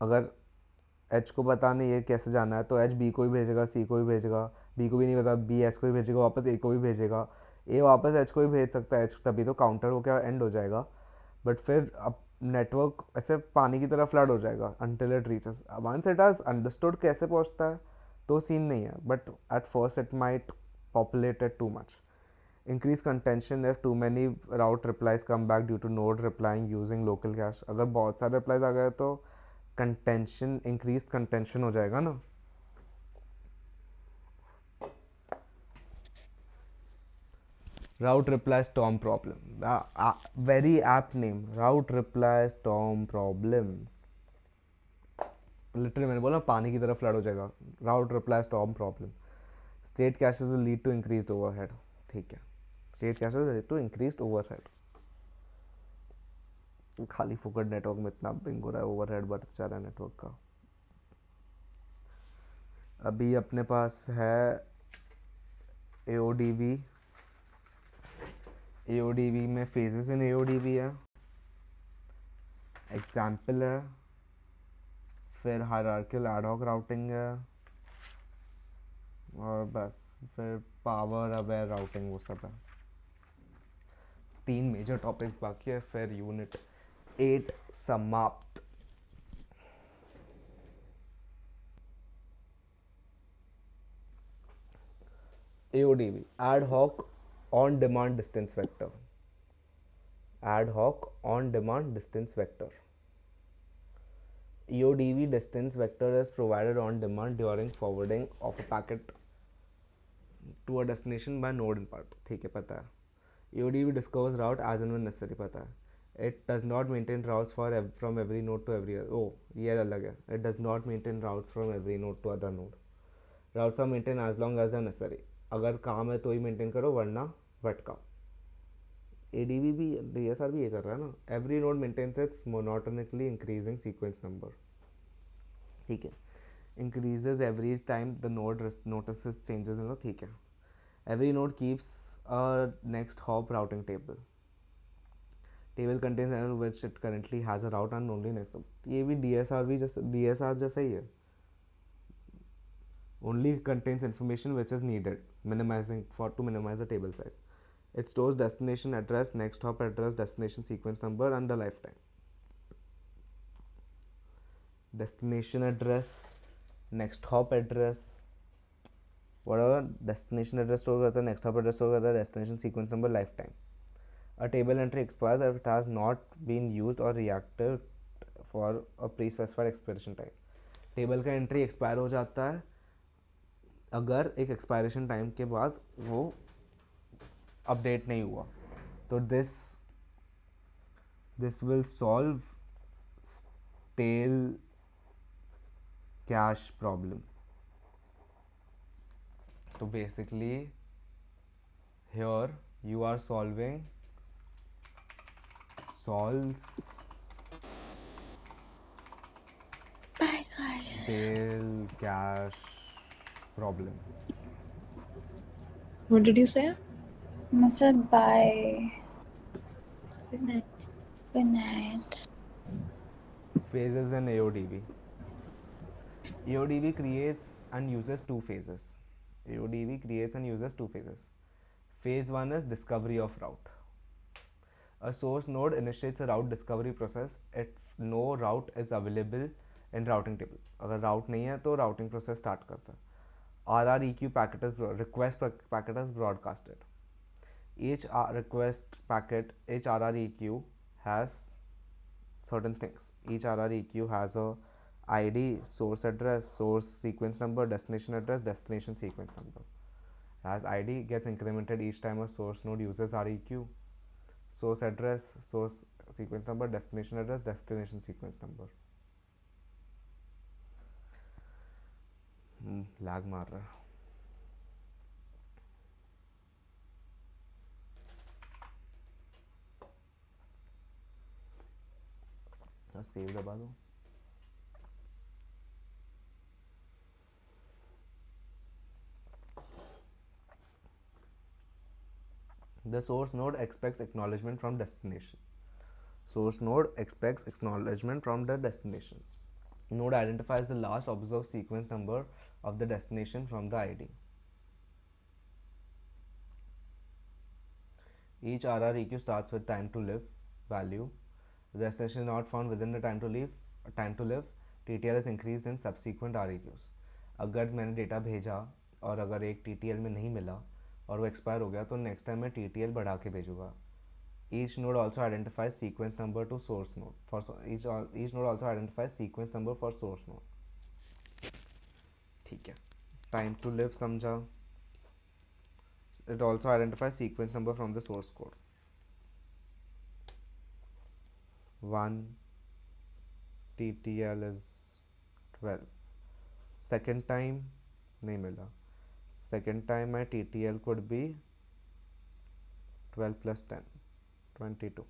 अगर एच को पता नहीं है कैसे जाना है, तो एच बी को भी भेजेगा, सी को भी भेजेगा, बी को भी नहीं पता, बी एस को भी भेजेगा, वापस ए को भी भेजेगा, ए वापस एच को भी भेज सकता है, एच तभी तो काउंटर होकर एंड हो जाएगा। बट फिर अब नेटवर्क ऐसे पानी की तरह फ्लड हो जाएगा until it reaches once it has understood कैसे पहुंचता है तो सीन नहीं है, but at first it might populate it too much. Increase contention if too many route replies come back due to node replying using local cache. अगर बहुत सारे replies आ गए तो कंटेंशन, इंक्रीज कंटेंशन हो जाएगा ना। Route reply storm problem, very apt name, route reply storm problem. Literally मैंने बोला पानी की तरह फ्लड हो जाएगा। Route reply storm problem. State caches will lead to increased overhead. ठीक है, state caches will lead to increased overhead. खाली फुकट नेटवर्क में इतना बिंग हो रहा है, ओवरहेड बढ़ता जा रहा है नेटवर्क का। अभी अपने पास है AODV। AODV में फेजेस इन AODV है, एग्जाम्पल है, फिर हायरार्किकल एडहॉक राउटिंग है, और बस फिर पावर अवेयर राउटिंग, वो सब है। 3 मेजर टॉपिक्स बाकी है, फिर यूनिट 8 समाप्त। AODV, ad hoc on demand distance vector. Ad hoc on demand distance vector. AODV distance vector is provided on demand during forwarding of a packet to a destination by node in part. ठीक है, पता है। AODV discovers route as and when necessary, पता है। It does not maintain routes from every node to every other. Oh, ये अलग है। It does not maintain routes from every node to other node. Routes are maintained as long as they are necessary. अगर काम है तो ही maintain करो, वरना भटका। ADV भी, DSR भी ये कर रहा है ना। Every node maintains its monotonically increasing sequence number. ठीक है, increases every time the node notices changes in the, ठीक है। Every node keeps a next hop routing table. Table contains error which it currently has a route and only next. ये भी DSR जैसा ही है, only contains information which is needed, to minimize the table size. It stores destination address, next hop address, destination sequence number, and the lifetime. Destination address, next hop address, whatever destination address store करता है, next hop address store करता है, destination sequence number, lifetime. A table entry expires if it has not been used or reacted for a pre-specified expiration time. Table का entry expire हो जाता है अगर एक एक्सपायरेशन टाइम के बाद वो अपडेट नहीं हुआ. तो this will solve stale cache problem. तो basically here you are solves Bye, guys. stale cache problem. What did you say? I said bye. Good night. Good night. Phases in AODB. AODB creates and uses two phases. AODB creates and uses two phases. Phase 1 is discovery of route. A source node initiates a route discovery process if no route is available in routing table. अगर route नहीं है तो routing process start करता है. RREQ packet is request packet is broadcasted. Each request packet, each RREQ has certain things. Each RREQ has a ID, source address, source sequence number, destination address, destination sequence number. As ID gets incremented each time a source node uses REQ. Source address, source sequence number, destination address, destination sequence number. Lag मार रहा है. Save दबा दो. The source node expects acknowledgement from destination. Source node expects acknowledgement from the destination. Node identifies the last observed sequence number of the destination from the ID. Each RREQ starts with time to live value. The destination is not found within the time to live. TTL is increased in subsequent REQs. अगर मैंने data भेजा और अगर एक TTL में नहीं मिला और वो एक्सपायर हो गया तो नेक्स्ट टाइम मैं TTL बढ़ा के भेजूँगा. Each node also identifies sequence number to source node. Each node also identifies sequence number for source node. ठीक है. Time to live समझा. It also identifies sequence number from the source code. 1 TTL is 12. Second time नहीं मिला. Second time my TTL could be 12 plus 10, 22.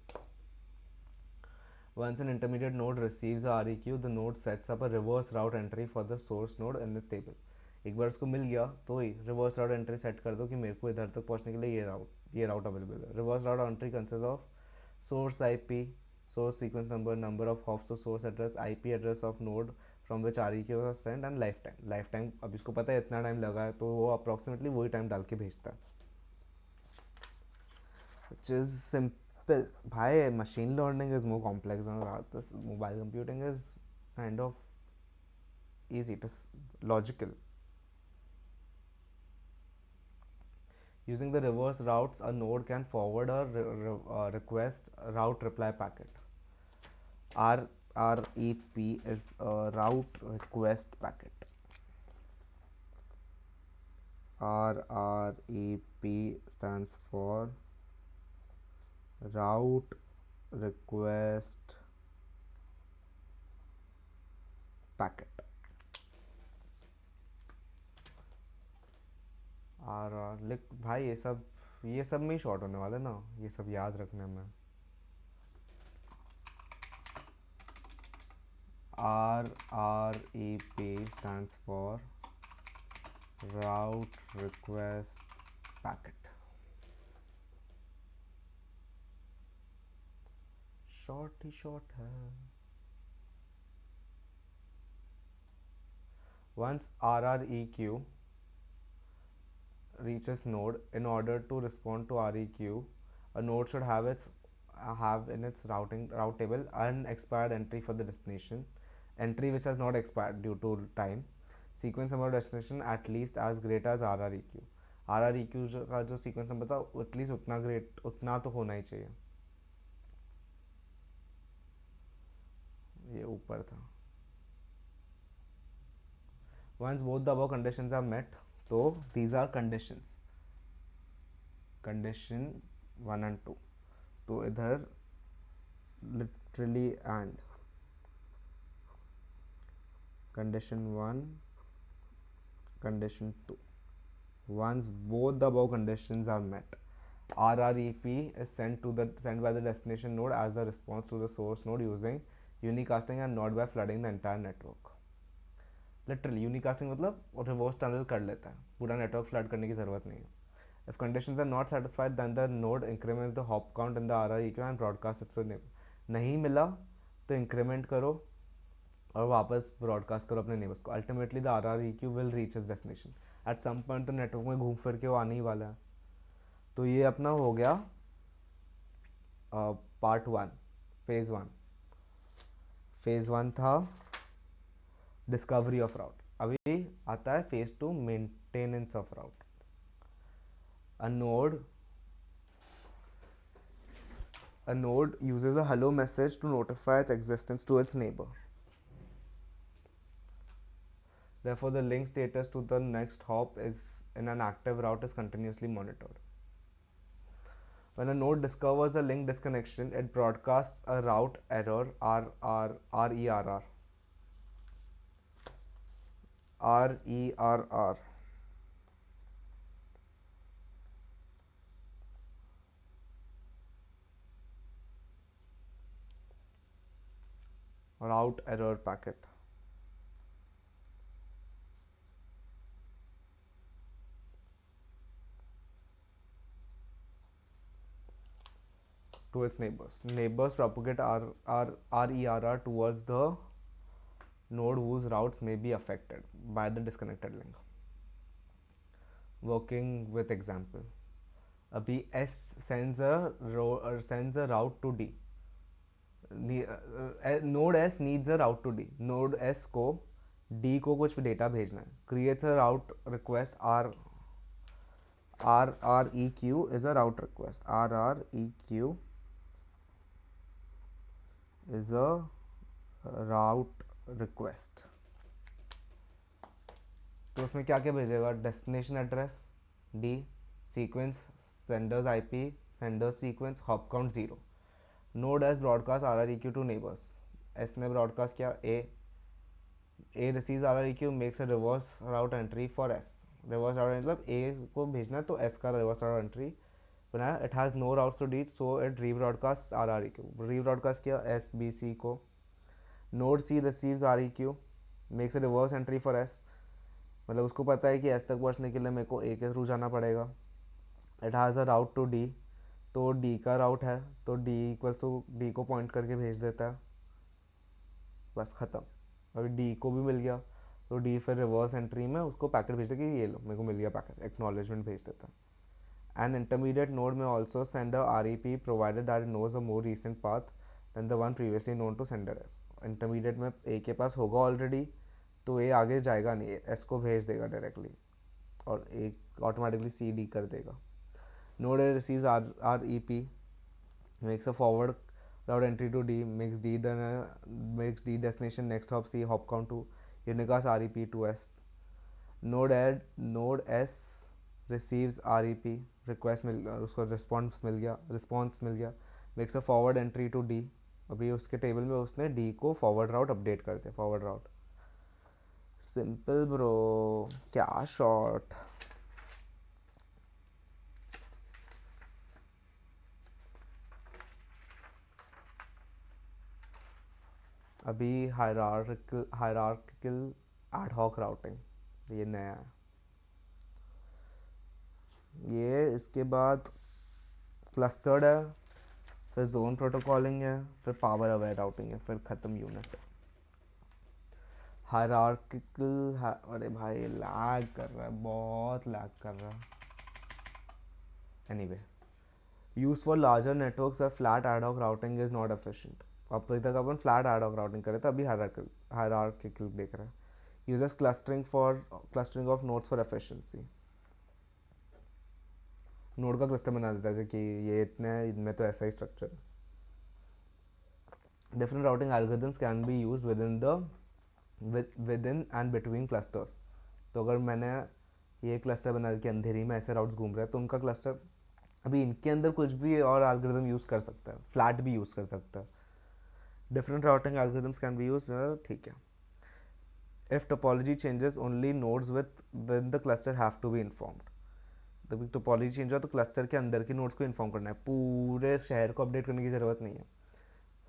Once an intermediate node receives a REQ, the node sets up a reverse route entry for the source node in this table. एक बार उसको मिल गया तो ही reverse route entry set कर दो कि मेरे को इधर तक पहुंचने के लिए ये राउट अवेलेबल है. Reverse route entry consist of source IP, source sequence number, number of hops to source address, IP address of node from which REQ was sent and lifetime. अब इसको पता है इतना टाइम लगा है तो वो अप्रॉक्सीमेटली वही टाइम डाल के भेजता है. Which is simple. भाई machine learning is more complex than that. This mobile computing is kind of easy. It is logical. Using the reverse routes, a node can forward a request route reply packet. RREP is a route request packet. RREP stands for route request packet. लिख भाई ये सब में ही short होने वाला है ना. ये सब याद रखने में. RREP stands for route request packet. Short he short है. Once RREQ reaches node, in order to respond to REQ, a node should have in its route table unexpired entry for the destination, entry which has not expired due to time, sequence number of destination at least as great as RREQ. RREQ का जो sequence number था at least उतना great उतना तो होना ही चाहिए. ये ऊपर था. Once both the above conditions are met, तो these are conditions. Condition 1 and 2. तो इधर literally and condition 1, condition 2. Once both the above conditions are met, RREP is sent by the destination node as a response to the source node using unicasting and not by flooding the entire network. Literally यूनिकास्टिंग मतलब reverse tunnel कर लेता है, पूरा network flood करने की ज़रूरत नहीं है. If conditions are not satisfied then the node increments the hop count in the RREQ and broadcast its name. नहीं मिला तो इंक्रीमेंट करो और वापस ब्रॉडकास्ट करो अपने नेबर्स को. Ultimately the RREQ will reach its destination. At some point तो नेटवर्क में घूम फिर के वो आने ही वाला है. तो ये अपना हो गया पार्ट 1, फेज़ 1. फेज़ 1 था डिस्कवरी ऑफ राउट. अभी आता है phase 2, maintenance of route. A node uses a hello message to notify its existence to its neighbor. Therefore, the link status to the next hop is in an active route is continuously monitored. When a node discovers a link disconnection, it broadcasts a route error RERR. RERR. Route error packet. To its neighbors. Neighbors propagate RERR towards the node whose routes may be affected by the disconnected link. Working with example. Abhi S sends a route to D. Node S needs a route to D. Node S को D को कुछ data भेजना है. Creates a route request RREQ is a route request. RREQ is a route request. तो उसमें क्या क्या भेजेगा? Destination address D, sequence senders IP, senders sequence, hop count 0. Node S broadcast RREQ to neighbours. S ने broadcast किया A receives RREQ, makes a reverse route entry for S. Reverse route मतलब A को भेजना तो S का reverse route entry बनाया. It has no routes to D, so it rebroadcast RREQ. Rebroadcast किया S B C को. Node C receives REQ, makes a reverse entry for S. मतलब उसको पता है कि S तक पहुंचने के लिए मेरे को A के थ्रू जाना पड़ेगा. It has a route to D, तो D का राउट है तो D इक्वल्स टू D को पॉइंट करके भेज देता है. बस ख़त्म. अभी D को भी मिल गया तो D फिर रिवर्स एंट्री में उसको पैकेट भेजता है कि ये लो मेरे को मिल गया पैकेट, एक्नॉलेजमेंट भेज देता है. An intermediate node may also send a REP provided that it knows a more recent path than the one previously known to sender S. Intermediate में A के पास होगा ऑलरेडी तो A आगे जाएगा नहीं, S को भेज देगा डायरेक्टली और A ऑटोमेटिकली CD कर देगा. Node A receives REP, makes a forward route entry to D, makes D destination next hop C, hop count to unicast REP to S. Node S receives REP, request मिल गया, उसको response मिल गया. Makes a forward entry to D. अभी उसके table में उसने D को फॉरवर्ड राउट अपडेट कर दिया. फॉरवर्ड राउट सिंपल ब्रो, क्या शॉर्ट. अभी हायरार्किकल एडहॉक राउटिंग ये नया है. ये इसके बाद क्लस्टर्ड है, फिर जोन प्रोटोकॉलिंग है, फिर पावर अवेयर राउटिंग है, फिर ख़त्म यूनिट. हायरार्किकल, अरे भाई लैग कर रहा है, बहुत लैग कर रहा है. Anyway, use for larger networks और flat ad hoc routing is not efficient. अभी तक अपन फ्लैट एडहॉक राउटिंग करे थे, अभी हायरार्किकल देख रहे हैं. Uses clustering of nodes for efficiency. Node का क्लस्टर बना देता है कि ये इतने हैं, इनमें तो ऐसा ही स्ट्रक्चर है. Different routing algorithms can be used within and between clusters. तो अगर मैंने ये क्लस्टर बना दिया कि अंधेरी में ऐसे राउट्स घूम रहे हैं, तो उनका क्लस्टर अभी इनके अंदर कुछ भी और एल्गोरिथम यूज़ कर सकता है, फ्लैट भी यूज़ कर सकता है. Different routing algorithms can be use. ठीक है. If topology changes only nodes within the cluster have to be informed. जब टोपोलॉजी चेंज हो तो क्लस्टर के अंदर की नोड्स को इन्फॉर्म करना है, पूरे शहर को अपडेट करने की ज़रूरत नहीं है.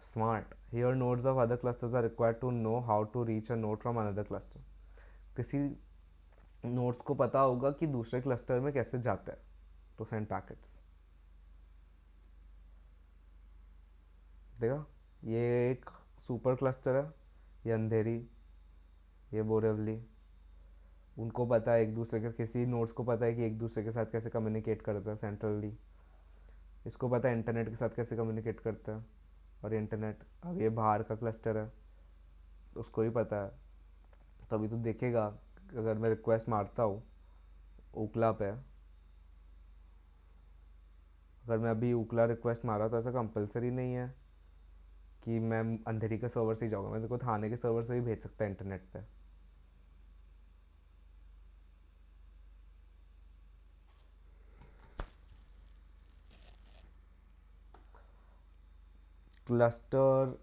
Smart. Here nodes of other clusters are required to know how to reach a node from another cluster. किसी नोड्स को पता होगा कि दूसरे क्लस्टर में कैसे जाता है to send packets. देखा, ये एक सुपर क्लस्टर है, ये अंधेरी, ये बोरेवली. उनको पता है एक दूसरे के, किसी नोड्स को पता है कि एक दूसरे के साथ कैसे कम्युनिकेट करता है सेंट्रली. इसको पता है इंटरनेट के साथ कैसे कम्युनिकेट करता है. और इंटरनेट, अब ये बाहर का क्लस्टर है, उसको ही पता है. तो अभी तो देखेगा, अगर मैं रिक्वेस्ट मारता हूँ ऊकला पे, अगर मैं अभी ऊकला रिक्वेस्ट मारा तो ऐसा कंपलसरी नहीं है कि मैं अंधेरी के सर्वर से ही जाऊँगा. मैं तो थाने के सर्वर से भी भेज सकता है इंटरनेट पे. Cluster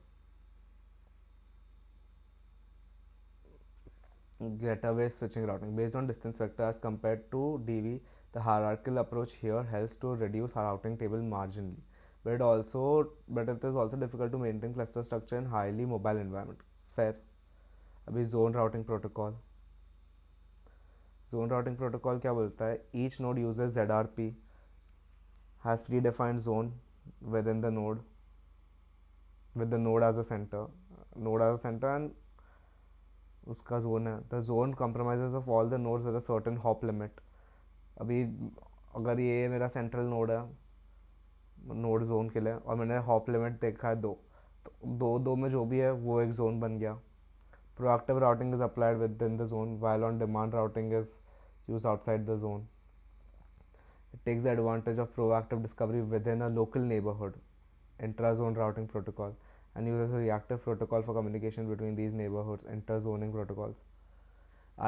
getaway switching routing based on distance vector as compared to DV. The hierarchical approach here helps to reduce our routing table marginally, but it is also difficult to maintain cluster structure in highly mobile environment. Fair. अभी zone routing protocol. Zone routing protocol क्या बोलता है? Each node uses ZRP, has predefined zone within the node, with the node as a center and उसका zone है. The zone compromises of all the nodes with a certain hop limit. अभी अगर ये मेरा central node है node zone के लिए, और मैंने हॉप लिमिट देखा है 2, तो दो में जो भी है वो एक जोन बन गया. Proactive routing is applied within the zone while on demand routing is use outside the zone. It takes the advantage of proactive discovery within a local neighbourhood intra zone routing protocol and uses a reactive protocol for communication between these neighborhoods, inter-zoning protocols.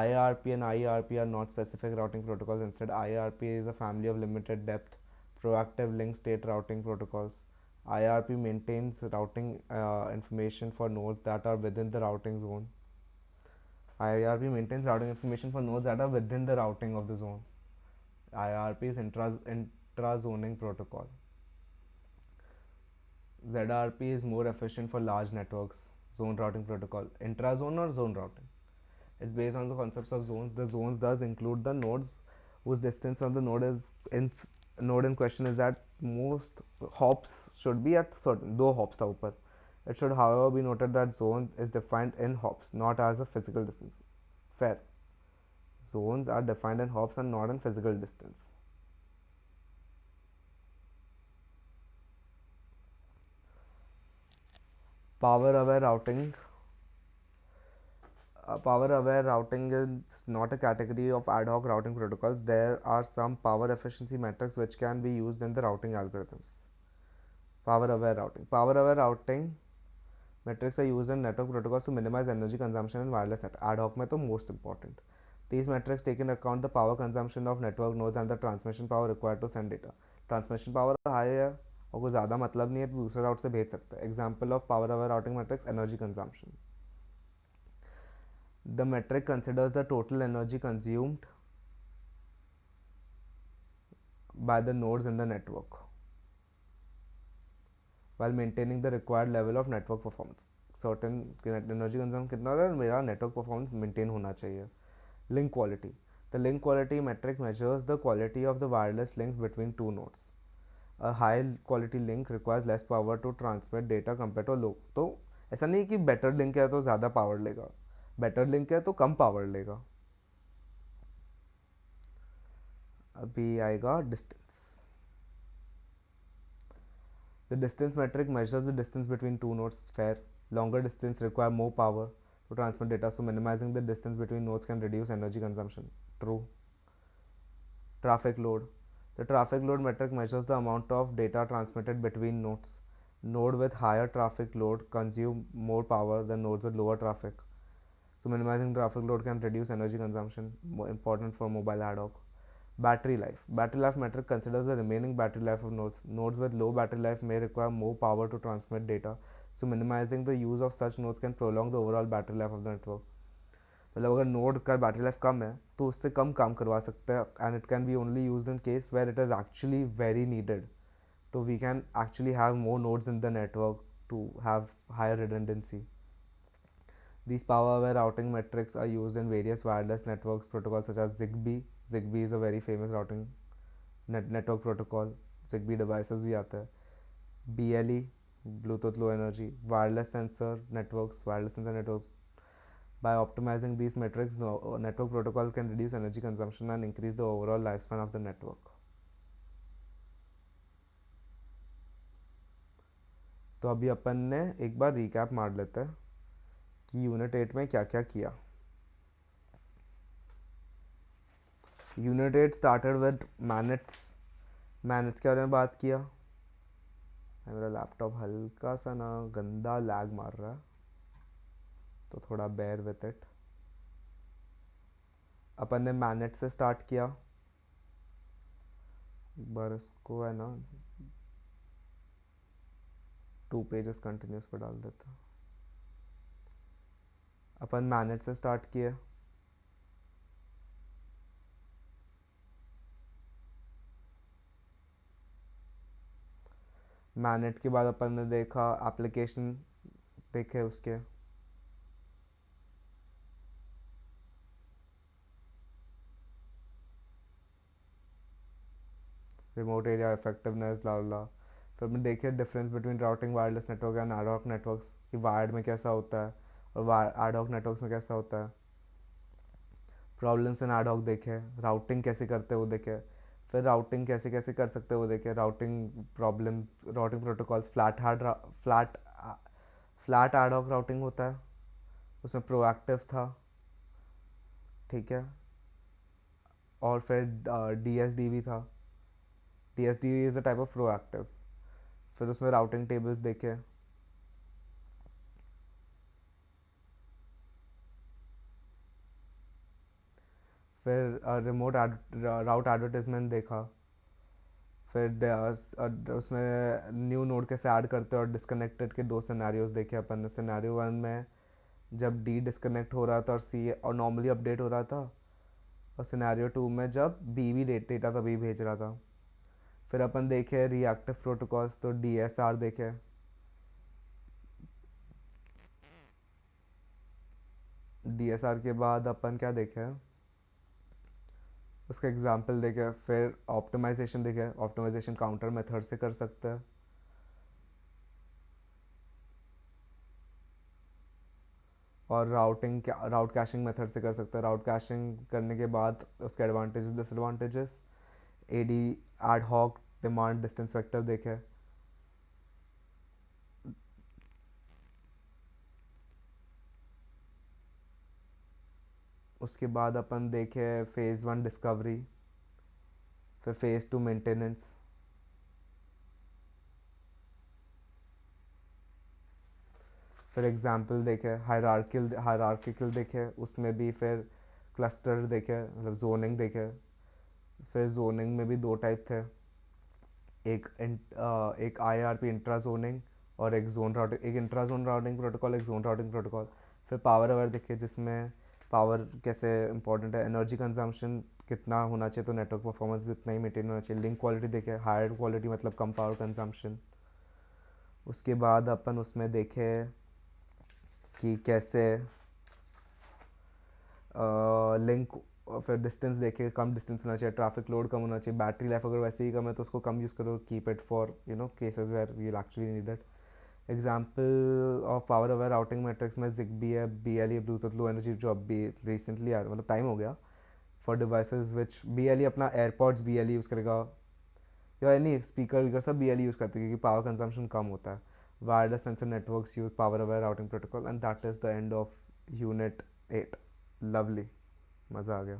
IARP and IERP are not specific routing protocols. Instead, IARP is a family of limited depth, proactive link state routing protocols. IRP maintains routing information for nodes that are within the routing zone. IRP maintains routing information for nodes that are within the routing of the zone. IRP is intra-zoning protocol. ZRP is more efficient for large networks. Zone routing protocol. Intrazone or zone routing. It's based on the concepts of zones. The zones does include the nodes whose distance from the node in question is that most hops should be at certain 2 hops था ऊपर. It should however be noted that zone is defined in hops, not as a physical distance. Fair. Zones are defined in hops and not in physical distance. Power aware routing. Power aware routing is not a category of ad hoc routing protocols. There are some power efficiency metrics which can be used in the routing algorithms. Power aware routing. Power aware routing metrics are used in network protocols to minimize energy consumption in wireless net. Ad hoc में तो most important. These metrics take into account the power consumption of network nodes and the transmission power required to send data. Transmission power high है और कोई ज़्यादा मतलब नहीं है तो दूसरे राउट से भेज सकता है. Example of power aware routing metrics: energy consumption. The metric considers the total energy consumed by the nodes in the network while maintaining the required level of network performance. Certain energy consumption कितना है, मेरा network performance maintain होना चाहिए. Link quality. The link quality metric measures the quality of the wireless links between two nodes. A high quality link requires less power to transmit data compared to low. तो ऐसा नहीं कि better link है तो ज़्यादा power लेगा, better link है तो कम power लेगा. अभी आएगा distance. The distance metric measures the distance between two nodes. Fair. Longer distance require more power to transmit data, so minimizing the distance between nodes can reduce energy consumption. True. Traffic load. The traffic load metric measures the amount of data transmitted between nodes. Node with higher traffic load consume more power than nodes with lower traffic. So minimizing traffic load can reduce energy consumption, more important for mobile ad hoc. Battery life. Battery life metric considers the remaining battery life of nodes. Nodes with low battery life may require more power to transmit data, so minimizing the use of such nodes can prolong the overall battery life of the network. मतलब अगर node का battery life कम है तो उससे कम काम करवा सकते हैं, and it can be only used in case where it is actually very needed. तो we can actually have more nodes in the network to have higher redundancy. These power-aware routing metrics are used in various wireless networks protocols such as Zigbee. Zigbee is a very famous routing network protocol. Zigbee devices भी आते हैं. BLE, Bluetooth Low Energy, wireless sensor networks. By optimizing these metrics, network protocol can reduce energy consumption and increase the overall lifespan of the network. तो अभी अपन ने एक बार recap मार लेते हैं कि यूनिट 8 में क्या क्या किया. यूनिट 8 स्टार्टेड विद मैनेट्स के बारे में बात किया. मेरा लैपटॉप हल्का सा ना गंदा लैग मार रहा है, तो थोड़ा बेयर विथ इट. अपन ने मैनेट से स्टार्ट किया. एक बार इसको है ना 2 पेजेस कंटिन्यूस पर डाल देता. अपन मैनेट से स्टार्ट किए. मैनेट के बाद अपन ने देखा एप्लीकेशन देखे उसके. रिमोट एरिया इफेक्टिवनेस ला. फिर हमने देखे difference between routing wireless network and ad networks कि वायर्ड में कैसा होता है और एड हॉक नेटवर्क्स में कैसा होता है. प्रॉब्लम्स इन एड हॉक देखे. राउटिंग कैसे करते हैं वो देखे. फिर राउटिंग कैसे कैसे कर सकते हैं वो देखे. Routing protocols flat ad routing होता है, उसमें प्रोएक्टिव था. ठीक है. और फिर DSD भी था. DSD is a type of proactive. फिर उसमें राउटिंग टेबल्स देखे. फिर रिमोट राउट एडवर्टाइजमेंट देखा. फिर उसमें न्यू नोड कैसे ऐड करते हैं और डिस्कनेक्टेड के 2 सिनेरियोज देखे अपन ने. सिनेरियो 1 में जब D डिस्कनेक्ट हो रहा था और C और नॉर्मली अपडेट हो रहा था, और सिनेरियो 2 में जब B भी डेटा तभी भेज रहा था. फिर अपन देखे रिएक्टिव प्रोटोकॉल्स, तो DSR देखे. DSR के बाद अपन क्या देखे, उसका एग्जाम्पल देखे. फिर ऑप्टिमाइजेशन देखे. ऑप्टिमाइजेशन काउंटर मेथड से कर सकते हैं. और राउट कैशिंग मेथड से कर सकते हैं. राउट कैशिंग करने के बाद उसके advantages disadvantages. AD ad demand distance vector देखे. उसके बाद अपन देखे फेज़ 1 डिस्कवरी, फिर फेज़ 2 मेंटेनेंस. फिर एग्जाम्पल देखे. हायरार्किकल देखे. उसमें भी फिर क्लस्टर देखे, मतलब जोनिंग देखे. फिर जोनिंग में भी 2 टाइप थे. एक IRP इंट्रा जोनिंग और एक जोन राउटिंग. एक इंट्रा जोन राउटिंग प्रोटोकॉल, एक जोन राउटिंग प्रोटोकॉल. फिर पावर अवेयर देखे, जिसमें पावर कैसे इंपॉर्टेंट है. एनर्जी कंजम्पशन कितना होना चाहिए तो नेटवर्क परफॉर्मेंस भी उतना ही मेंटेन होना चाहिए. लिंक क्वालिटी देखे. हायर क्वालिटी मतलब कम पावर कंजम्पशन. उसके बाद अपन उसमें देखे कि कैसे लिंक. फिर डिस्टेंस देखे. कम डिस्टेंस होना चाहिए. ट्रैफिक लोड कम होना चाहिए. बैटरी लाइफ अगर वैसे ही कम है तो उसको कम यूज़ करो. Keep it for cases where we actually need it. Example of power aware routing matrix में Zigbee है, BLE ब्लूटूथ लो एनर्जी, जो अभी रिसेंटली आया, मतलब टाइम हो गया. फॉर डिवाइसेस विच BLE अपना एयरपॉड्स BLE यूज़ करेगा. या एनी स्पीकर वीकर सब BLE यूज़ करते हैं क्योंकि पावर कंजम्पशन कम होता है. Wireless sensor networks use power aware routing protocol, and that is the end of unit 8. Lovely. मज़ा आ गया.